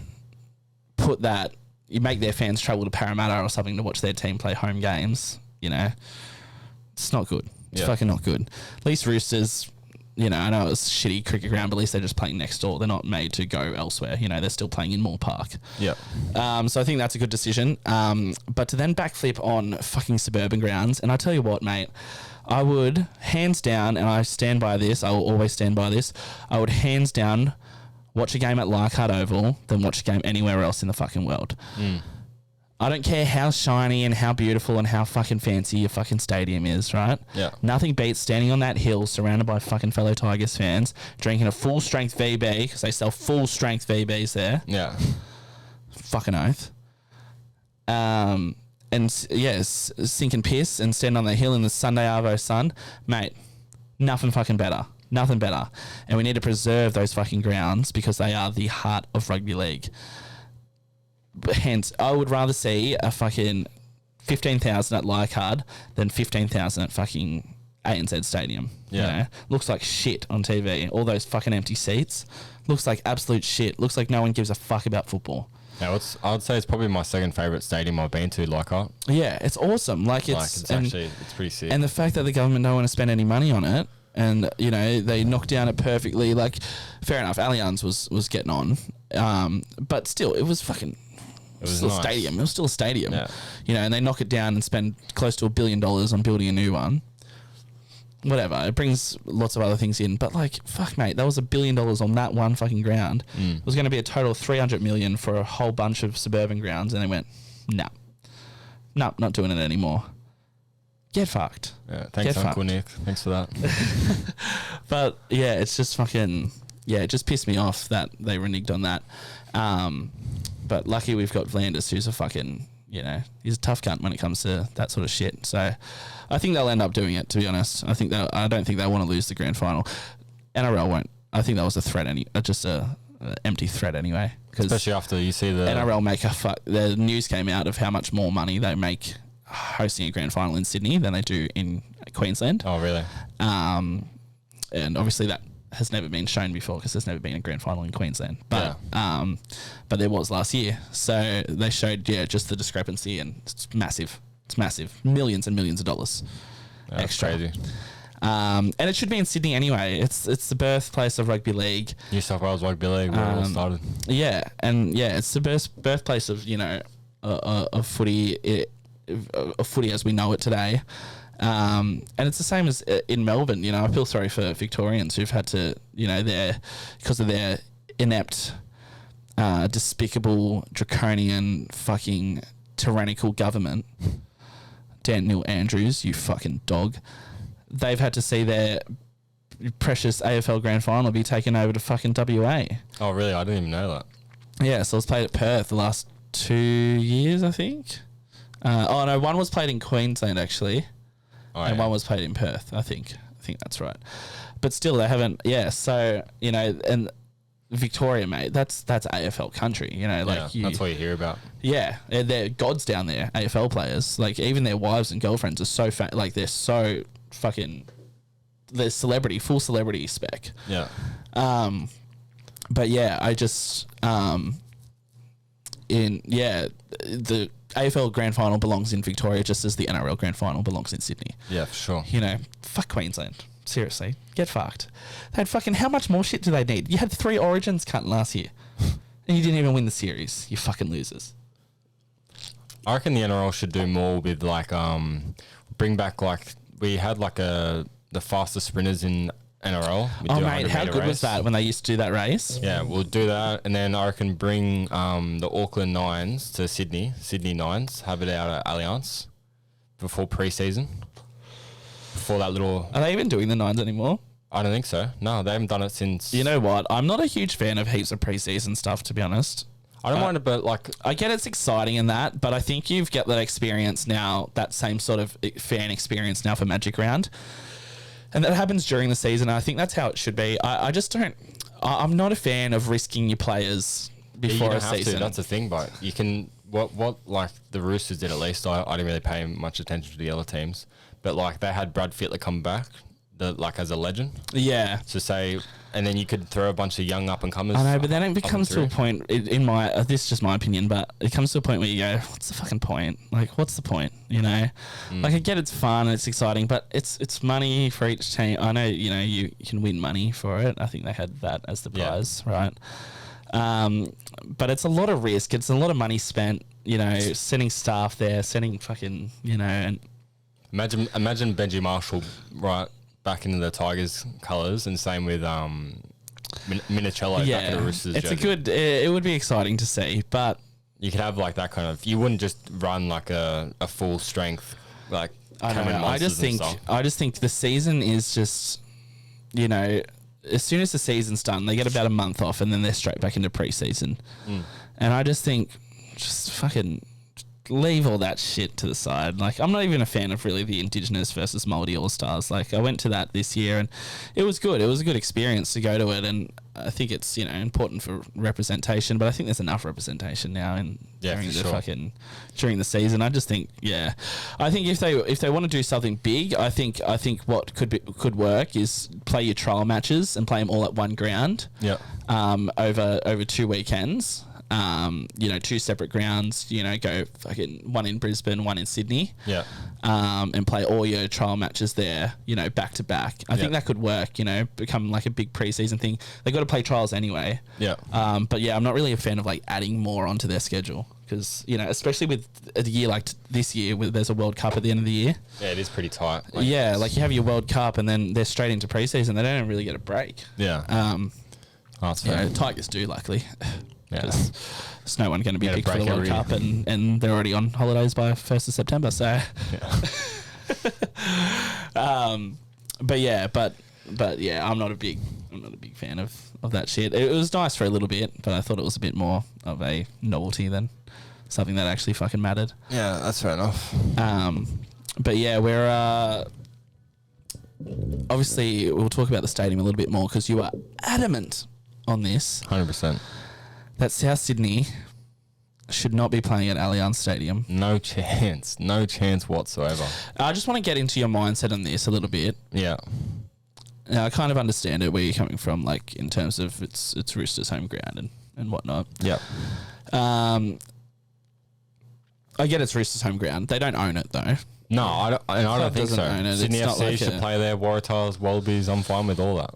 you make their fans travel to Parramatta or something to watch their team play home games, it's not good. It's fucking not good. At least Roosters, I know it's a shitty cricket ground, but at least they're just playing next door. They're not made to go elsewhere. They're still playing in Moore Park. Yeah. So I think that's a good decision. But to then backflip on fucking suburban grounds, and I tell you what, mate, I would hands down, and I stand by this, I will always stand by this, I would hands down watch a game at Leichhardt Oval than watch a game anywhere else in the fucking world. I don't care how shiny and how beautiful and how fucking fancy your fucking stadium is, right? Yeah. Nothing beats standing on that hill surrounded by fucking fellow Tigers fans, drinking a full-strength VB, because they sell full-strength VBs there. Yeah. Fucking oath. And, sink and piss and stand on the hill in the Sunday Arvo sun. Mate, nothing fucking better. Nothing better. And we need to preserve those fucking grounds because they are the heart of rugby league. Hence, I would rather see a fucking 15,000 at Leichhardt than 15,000 at fucking ANZ Stadium. Yeah. Looks like shit on TV. All those fucking empty seats. Looks like absolute shit. Looks like no one gives a fuck about football. Yeah, I'd say it's probably my second favourite stadium I've been to, Leichhardt. Yeah, it's awesome. It's pretty sick. And the fact that the government don't want to spend any money on it, and they knocked down it perfectly. Like, fair enough, Allianz was getting on, but still, it was fucking. It was still nice. A stadium. It was still a stadium. Yeah. And they knock it down and spend close to $1 billion on building a new one. Whatever. It brings lots of other things in. But, like, fuck, mate, that was $1 billion on that one fucking ground. It was going to be a total of $300 million for a whole bunch of suburban grounds. And they went, nah, not doing it anymore. Get fucked. Yeah, thanks, Uncle Nick. Thanks for that. But, yeah, it's just fucking... Yeah, it just pissed me off that they reneged on that. But lucky we've got Vlandis, who's a fucking, he's a tough cunt when it comes to that sort of shit. So I think they'll end up doing it, to be honest. I don't think they want to lose the grand final. NRL won't. I think that was a threat, just a empty threat anyway. Especially after you see the... NRL the news came out of how much more money they make hosting a grand final in Sydney than they do in Queensland. Oh, really? And obviously that has never been shown before because there's never been a grand final in Queensland. But but there was last year. So they showed, just the discrepancy, and it's massive. It's massive. Millions and millions of dollars extra. Crazy. And it should be in Sydney anyway. It's the birthplace of rugby league. New South Wales Rugby League, where it all started. Yeah, and it's the birthplace of, of footy, of footy as we know it today. And it's the same as in Melbourne. I feel sorry for Victorians who've had to, because of their inept, despicable, draconian, fucking tyrannical government. Daniel Andrews, you fucking dog. They've had to see their precious AFL grand final be taken over to fucking WA. Oh, really? I didn't even know that. Yeah, so it's played at Perth the last 2 years, I think. One was played in Queensland, actually. And one was played in Perth, I think. I think that's right. But still, they haven't... Yeah, so, and Victoria, mate, that's AFL country, that's what you hear about. Yeah, they're gods down there, AFL players. Like, even their wives and girlfriends are so fat. Like, they're so fucking... They're celebrity, full celebrity spec. Yeah. But, yeah, I just... the AFL Grand Final belongs in Victoria just as the NRL Grand Final belongs in Sydney. Yeah, for sure. Fuck Queensland. Seriously. Get fucked. They had fucking... How much more shit do they need? You had 3 Origins cut last year. And you didn't even win the series. You fucking losers. I reckon the NRL should do more with, like, bring back, like... We had, like, the fastest sprinters in NRL. Oh, mate, how good was that when they used to do that race? Yeah, we'll do that. And then I reckon bring the Auckland Nines to Sydney Nines, have it out at Allianz before pre-season. Before that little... Are they even doing the Nines anymore? I don't think so. No, they haven't done it since... You know what? I'm not a huge fan of heaps of pre-season stuff, to be honest. I don't mind it, but like... I get it's exciting and that, but I think you've got that experience now, that same sort of fan experience now for Magic Round. And that happens during the season. I think that's how it should be. I just don't... I'm not a fan of risking your players before a season. That's the thing, but you can... What like the Roosters did at least, I didn't really pay much attention to the other teams, but like they had Brad Fittler come back, like as a legend. Yeah. To say... And then you could throw a bunch of young up-and-comers. I know, but then it becomes to a point, in my... this is just my opinion, but it comes to a point where you go, what's the fucking point? Like, what's the point, Like, I get it's fun and it's exciting, but it's money for each team. I know, you can win money for it. I think they had that as the prize, right? But it's a lot of risk. It's a lot of money spent, sending staff there, sending fucking, and... Imagine Benji Marshall, right... back into the Tigers colours, and same with Minicello back in the Roosters jersey. It would be exciting to see, but you could have like that kind of... You wouldn't just run like a full strength like... I just think the season is just, as soon as the season's done, they get about a month off and then they're straight back into pre-season. And I just think, just fucking... leave all that shit to the side. Like, I'm not even a fan of really the Indigenous versus Māori All-Stars. Like, I went to that this year and it was good. It was a good experience to go to it, and I think it's, important for representation, but I think there's enough representation now during the season. I just think, I think if they want to do something big, I think what could work is play your trial matches and play them all at one ground. Yeah. Over 2 weekends. 2 separate grounds, go fucking one in Brisbane, one in Sydney. Yeah. And play all your trial matches there, back to back. I think that could work, become like a big preseason thing. They got to play trials anyway. Yeah. But yeah, I'm not really a fan of like adding more onto their schedule because, especially with a year like this year where there's a World Cup at the end of the year. Yeah, it is pretty tight. Like you have your World Cup and then they're straight into preseason. They don't really get a break. Yeah. That's fair. Tigers do, luckily. Yeah. There's no one going to be picked for the World Cup and they're already on holidays by 1st of September. So, but yeah, I'm not a big fan of that shit. It was nice for a little bit, but I thought it was a bit more of a novelty than something that actually fucking mattered. Yeah, that's fair enough. But yeah, we're obviously we'll talk about the stadium a little bit more because you are adamant on this. 100%. That South Sydney should not be playing at Allianz Stadium. No chance. No chance whatsoever. I just want to get into your mindset on this a little bit. Yeah. Now, I kind of understand it where you're coming from, like in terms of it's Roosters' home ground and whatnot. Yeah. I get it's Roosters' home ground. They don't own it though. No, I don't think so. Own it. Sydney it's FC not like should play there. Waratahs, Wallabies. I'm fine with all that.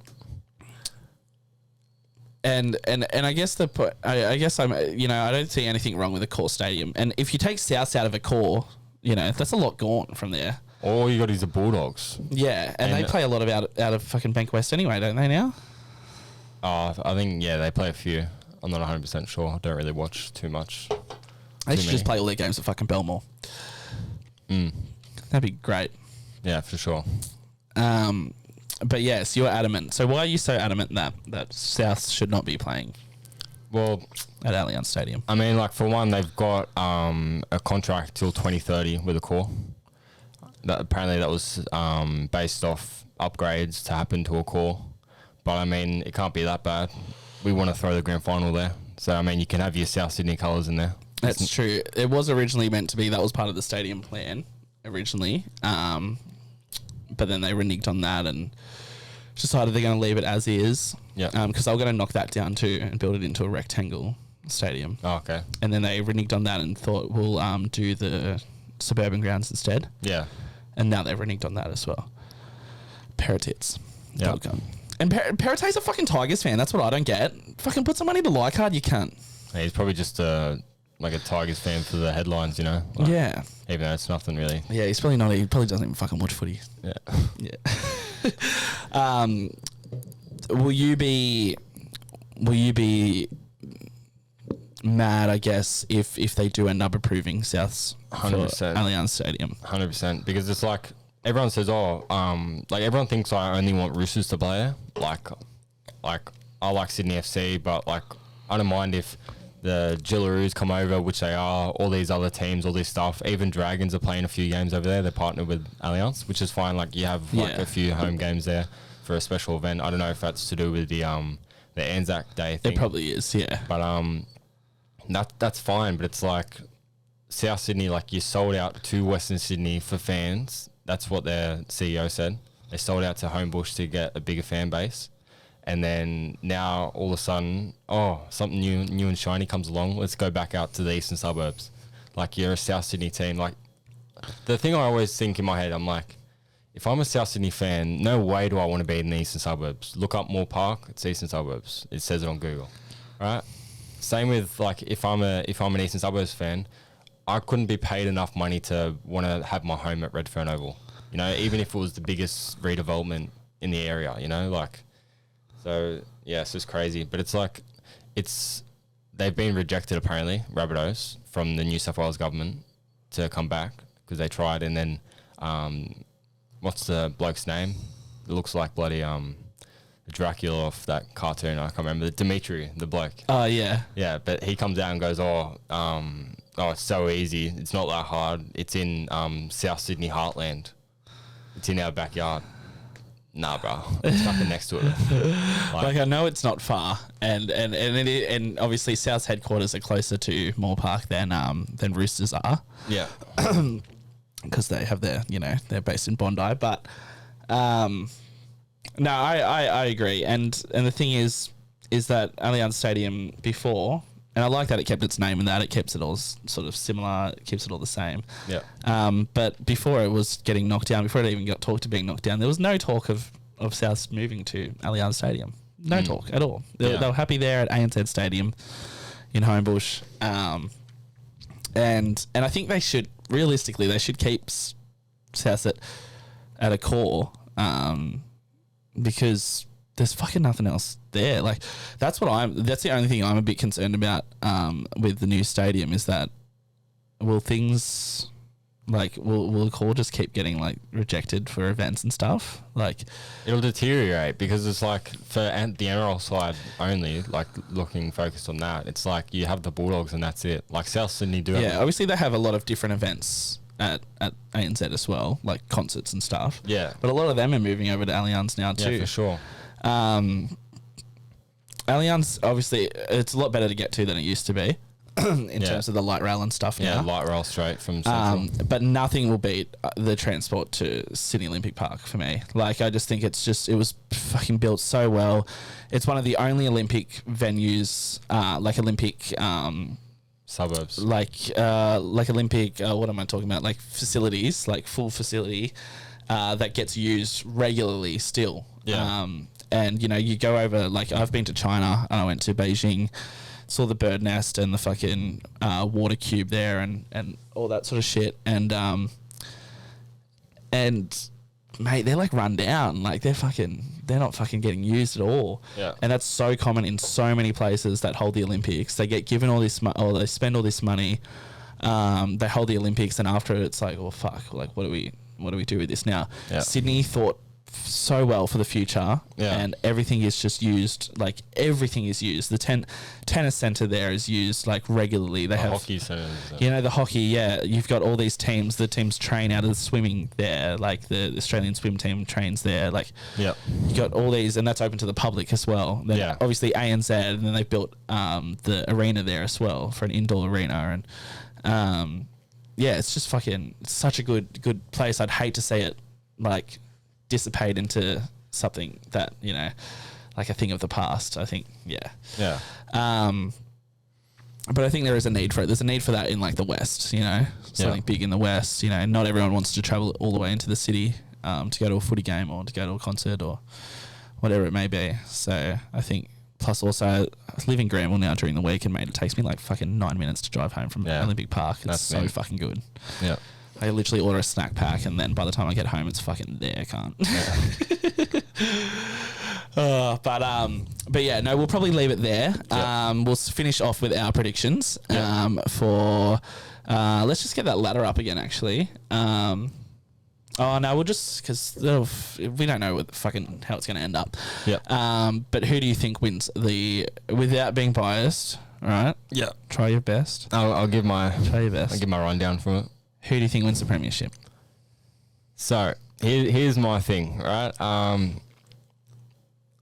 And I guess I don't see anything wrong with a core stadium. And if you take South out of a core, that's a lot gone from there. All you got is the Bulldogs. Yeah, and they play a lot of out of fucking Bank West anyway, don't they now? Oh, I think they play a few. I'm not 100% sure. I don't really watch too much. They should just play all their games at fucking Belmore. That'd be great. Yeah, for sure. But yes, you're adamant. So why are you so adamant that South should not be playing? Well, at Allianz Stadium. I mean, like for one, they've got a contract till 2030 with the core. Apparently that was based off upgrades to happen to a core. But I mean, it can't be that bad. We want to throw the grand final there. So I mean, you can have your South Sydney colours in there. That's true. It was originally meant to be, that was part of the stadium plan originally. But then they reneged on that and decided they're going to leave it as is. Yeah. Because they were going to knock that down too and build it into a rectangle stadium. Oh, okay. And then they reneged on that and thought we'll do the suburban grounds instead. Yeah. And now they've reneged on that as well. Parrottits. Yeah. And Parrott's a fucking Tigers fan. That's what I don't get. Fucking put some money to Leichhardt, you cunt. Yeah, he's probably just like a Tigers fan for the headlines, Like, yeah. Even though it's nothing really. Yeah, he's probably not. He probably doesn't even fucking watch footy. Yeah. Yeah. Will you be mad, I guess, if they do end up approving South's 100% Allianz Stadium? 100%, because it's like everyone says, like everyone thinks I only want Roosters to play there. Like I like Sydney FC, but like I don't mind if the Gillaroos come over, which they are, all these other teams, all this stuff. Even Dragons are playing a few games over there. They're partnered with Allianz, which is fine. Like you have a few home games there for a special event. I don't know if that's to do with the Anzac Day thing. It probably is, yeah. But that's fine. But it's like South Sydney, like you sold out to Western Sydney for fans. That's what their CEO said. They sold out to Homebush to get a bigger fan base. And then now all of a sudden, something new and shiny comes along. Let's go back out to the eastern suburbs. Like you're a South Sydney team. Like the thing I always think in my head, I'm like, if I'm a South Sydney fan, no way do I want to be in the eastern suburbs. Look up Moore Park, it's eastern suburbs. It says it on Google, right? Same with like if I'm an eastern suburbs fan, I couldn't be paid enough money to want to have my home at Redfern Oval. Even if it was the biggest redevelopment in the area. Like. So, yeah, it's just crazy. But it's like, they've been rejected apparently, Rabbitohs, from the New South Wales government to come back because they tried. And then, what's the bloke's name? It looks like bloody Dracula off that cartoon. I can't remember. Dimitri, the bloke. Oh, yeah. Yeah, but he comes out and goes, it's so easy. It's not that hard. It's in South Sydney heartland. It's in our backyard. Nah, bro. It's fucking next to it. Like I know it's not far, and obviously South's headquarters are closer to Moore Park than Roosters are. Yeah. Because they have they're based in Bondi, but no, I agree, and the thing is that Allianz Stadium before And I like that it kept its name and that it keeps it all sort of similar, it keeps it all the same. Yeah. But before it was getting knocked down, before it even got talked to being knocked down, there was no talk of South moving to Allianz Stadium. No talk at all. They were happy there at ANZ Stadium in Homebush. And I think they should, realistically, they should keep South at a core, because there's fucking nothing else there. Like, that's the only thing I'm a bit concerned about with the new stadium, is that will the core just keep getting like rejected for events and stuff? Like, it'll deteriorate, because it's like for the NRL side only, like looking focused on that, it's like you have the Bulldogs and that's it. Like South Sydney do yeah, obviously they have a lot of different events at ANZ as well, like concerts and stuff. Yeah. But a lot of them are moving over to Allianz now too. Yeah, for sure. Allianz, obviously, it's a lot better to get to than it used to be in terms of the light rail and stuff now. Yeah, light rail straight from Central. But nothing will beat the transport to Sydney Olympic Park for me. Like, I just think it was fucking built so well. It's one of the only Olympic venues, like Olympic... suburbs. Like Olympic, what am I talking about? Like facilities, like full facility that gets used regularly still. Yeah. And, you know, you go over, like, I've been to China and I went to Beijing, saw the bird nest and the fucking water cube there and all that sort of shit. And mate, they're like run down. Like, they're not fucking getting used at all. Yeah. And that's so common in so many places that hold the Olympics. They get given all this or they spend all this money. They hold the Olympics, and after it's like, oh fuck, like what do we do with this now? Yeah. Sydney thought so well for the future, and everything is just used. Like, everything is used. The tennis center there is used like regularly. They have hockey centers. You know, the hockey. Yeah, you've got all these teams. The teams train out of the swimming there. Like the Australian swim team trains there. Like, you got all these, and that's open to the public as well. Then obviously ANZ, and then they've built the arena there as well for an indoor arena, and it's just fucking such a good place. I'd hate to see it like dissipate into something that, you know, like a thing of the past. I think but I think there is a need for it. There's a need for that in like the West, you know, something big in the West. You know, not everyone wants to travel all the way into the city to go to a footy game or to go to a concert or whatever it may be. So I think, plus also I live in Granville now during the week, and mate, it takes me like fucking 9 minutes to drive home from Olympic Park. It's so fucking good. Yeah. I literally order a snack pack, and then by the time I get home, it's fucking there. I can't. But yeah, no, we'll probably leave it there. We'll finish off with our predictions for. Let's just get that ladder up again, actually. Oh no, we'll just, because we don't know what fucking how it's going to end up. But who do you think wins without being biased? All right. Yeah. Try your best. I'll give my. Try your best. I'll give my rundown from it. Who do you think wins the premiership? So here's my thing, right? I'm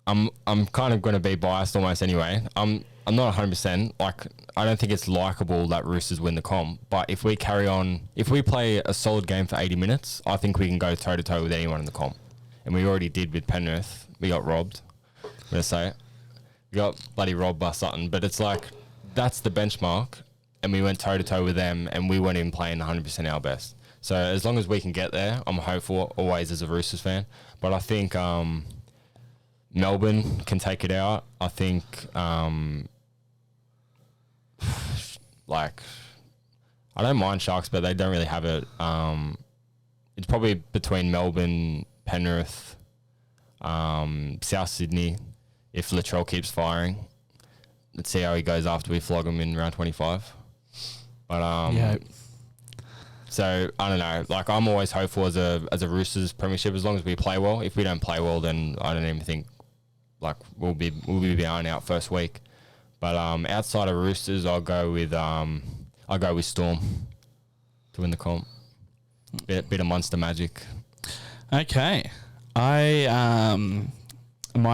kind of going to be biased almost anyway. I'm not 100%. Like, I don't think it's likable that Roosters win the comp. But if we carry on, if we play a solid game for 80 minutes, I think we can go toe to toe with anyone in the comp. And we already did with Penrith. We got robbed. I'm going to say it. We got bloody robbed by Sutton. But it's like, that's the benchmark. And we went toe to toe with them, and we weren't even playing 100% our best. So as long as we can get there, I'm hopeful always as a Roosters fan. But I think Melbourne can take it out. I think like, I don't mind Sharks, but they don't really have it. It's probably between Melbourne, Penrith, South Sydney, if Latrell keeps firing. Let's see how he goes after we flog him in round 25. But so I don't know. Like, I'm always hopeful as a Roosters premiership, as long as we play well. If we don't play well, then I don't even think like we'll be behind out first week. But outside of Roosters, I'll go with Storm to win the comp. Bit of Monster magic. Okay, mine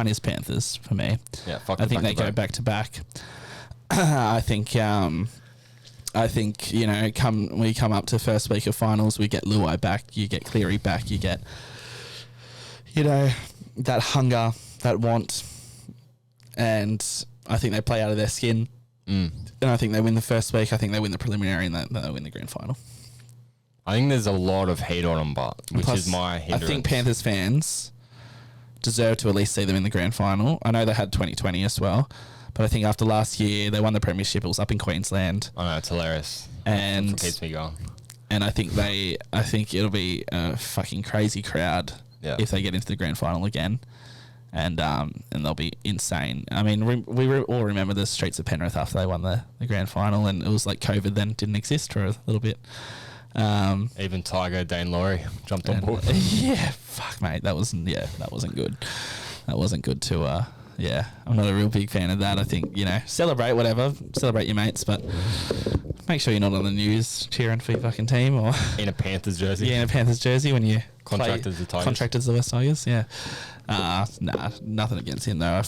is Panthers for me. Yeah, I think they go back to back. I think, you know, we come up to first week of finals, we get Luai back, you get Cleary back, you get, you know, that hunger, that want, and I think they play out of their skin. And I think they win the first week. I think they win the preliminary and they win the grand final. I think there's a lot of hate on them, but which Plus, is my hindrance. I think Panthers fans deserve to at least see them in the grand final. I know they had 2020 as well, but I think after last year they won the premiership. It was up in Queensland. I know, it's hilarious. And it keeps me going. And I think it'll be a fucking crazy crowd if they get into the grand final again. And they'll be insane. I mean, we all remember the streets of Penrith after they won the grand final, and it was like COVID then didn't exist for a little bit. Even Tiger, Dane Laurie jumped on board. Yeah, fuck, mate. That wasn't good. That wasn't good to, I'm not a real big fan of that. I think, celebrate whatever. Celebrate your mates, but make sure you're not on the news cheering for your fucking team or... In a Panthers jersey. Yeah, in a Panthers jersey when you... Contracted the Tigers. Contracted the West Tigers, yeah. Nah, nothing against him though.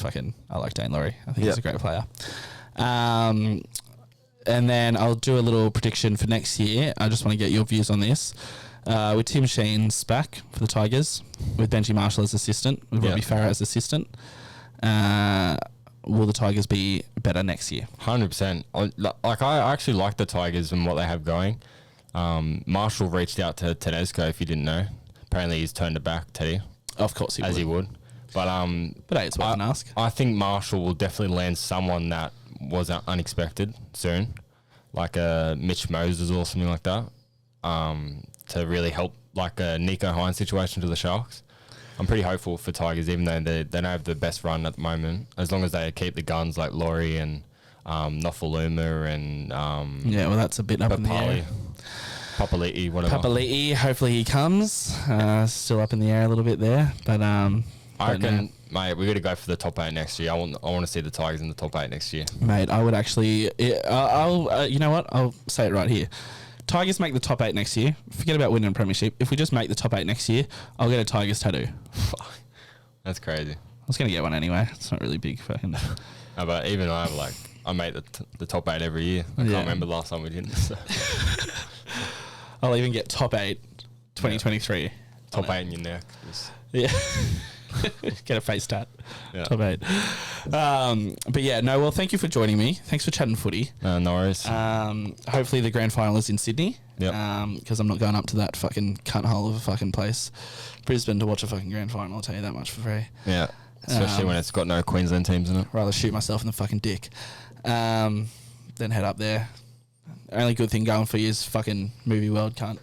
I like Dane Laurie. I think he's a great player. And then I'll do a little prediction for next year. I just want to get your views on this. With Tim Sheen's back for the Tigers, with Benji Marshall as assistant, with Robbie Farah as assistant, will the Tigers be better next year? 100%. I actually like the Tigers and what they have going. Marshall reached out to Tedesco, if you didn't know. Apparently he's turned it back, Teddy. Of course he would. As he would. But hey, it's worth an ask. I think Marshall will definitely land someone that was unexpected soon, like a Mitch Moses or something like that, to really help like a Nico Hines situation to the Sharks. I'm pretty hopeful for Tigers, even though they don't have the best run at the moment. As long as they keep the guns like Laurie and Nofaluma and well, that's a bit up in the air. Papali'i, whatever. Papali'i, hopefully he comes. Still up in the air a little bit there, but I reckon, mate, we got to go for the top 8 next year. I want to see the Tigers in the top 8 next year. Mate, I would actually... I'll you know what? I'll say it right here. Tigers make the top 8 next year. Forget about winning a premiership. If we just make the top 8 next year, I'll get a Tigers tattoo. Fuck. That's crazy. I was going to get one anyway. It's not really big fucking... No, but even I make the top 8 every year. I can't remember the last time we didn't. So. I'll even get top 8 2023. Top 8 in your neck. Yeah. Get a face tat. Yeah. Top 8. But yeah, no, well, thank you for joining me. Thanks for chatting footy. No worries. Hopefully the grand final is in Sydney. Yep. Because I'm not going up to that fucking cunt hole of a fucking place, Brisbane, to watch a fucking grand final. I'll tell you that much for free. Yeah. Especially when it's got no Queensland teams in it. Rather shoot myself in the fucking dick than head up there. Only good thing going for you is fucking movie world, cunt.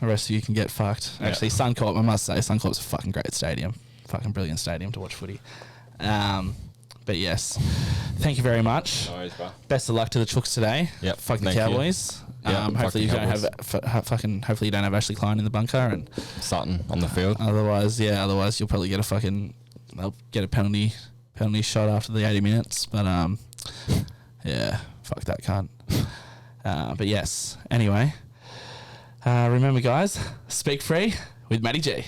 The rest of you can get fucked. Actually, Suncorp, I must say, Suncorp's a fucking great stadium. Fucking brilliant stadium to watch footy. But yes, thank you very much. No worries, bro. Best of luck to the Chooks today. Yep. Fuck the Cowboys. Hopefully you don't have hopefully you don't have Ashley Klein in the bunker and Sutton on the field. Otherwise you'll probably get they'll get a penalty shot after the 80 minutes. But fuck that cunt. But yes, anyway, remember guys, speak free with Matty G.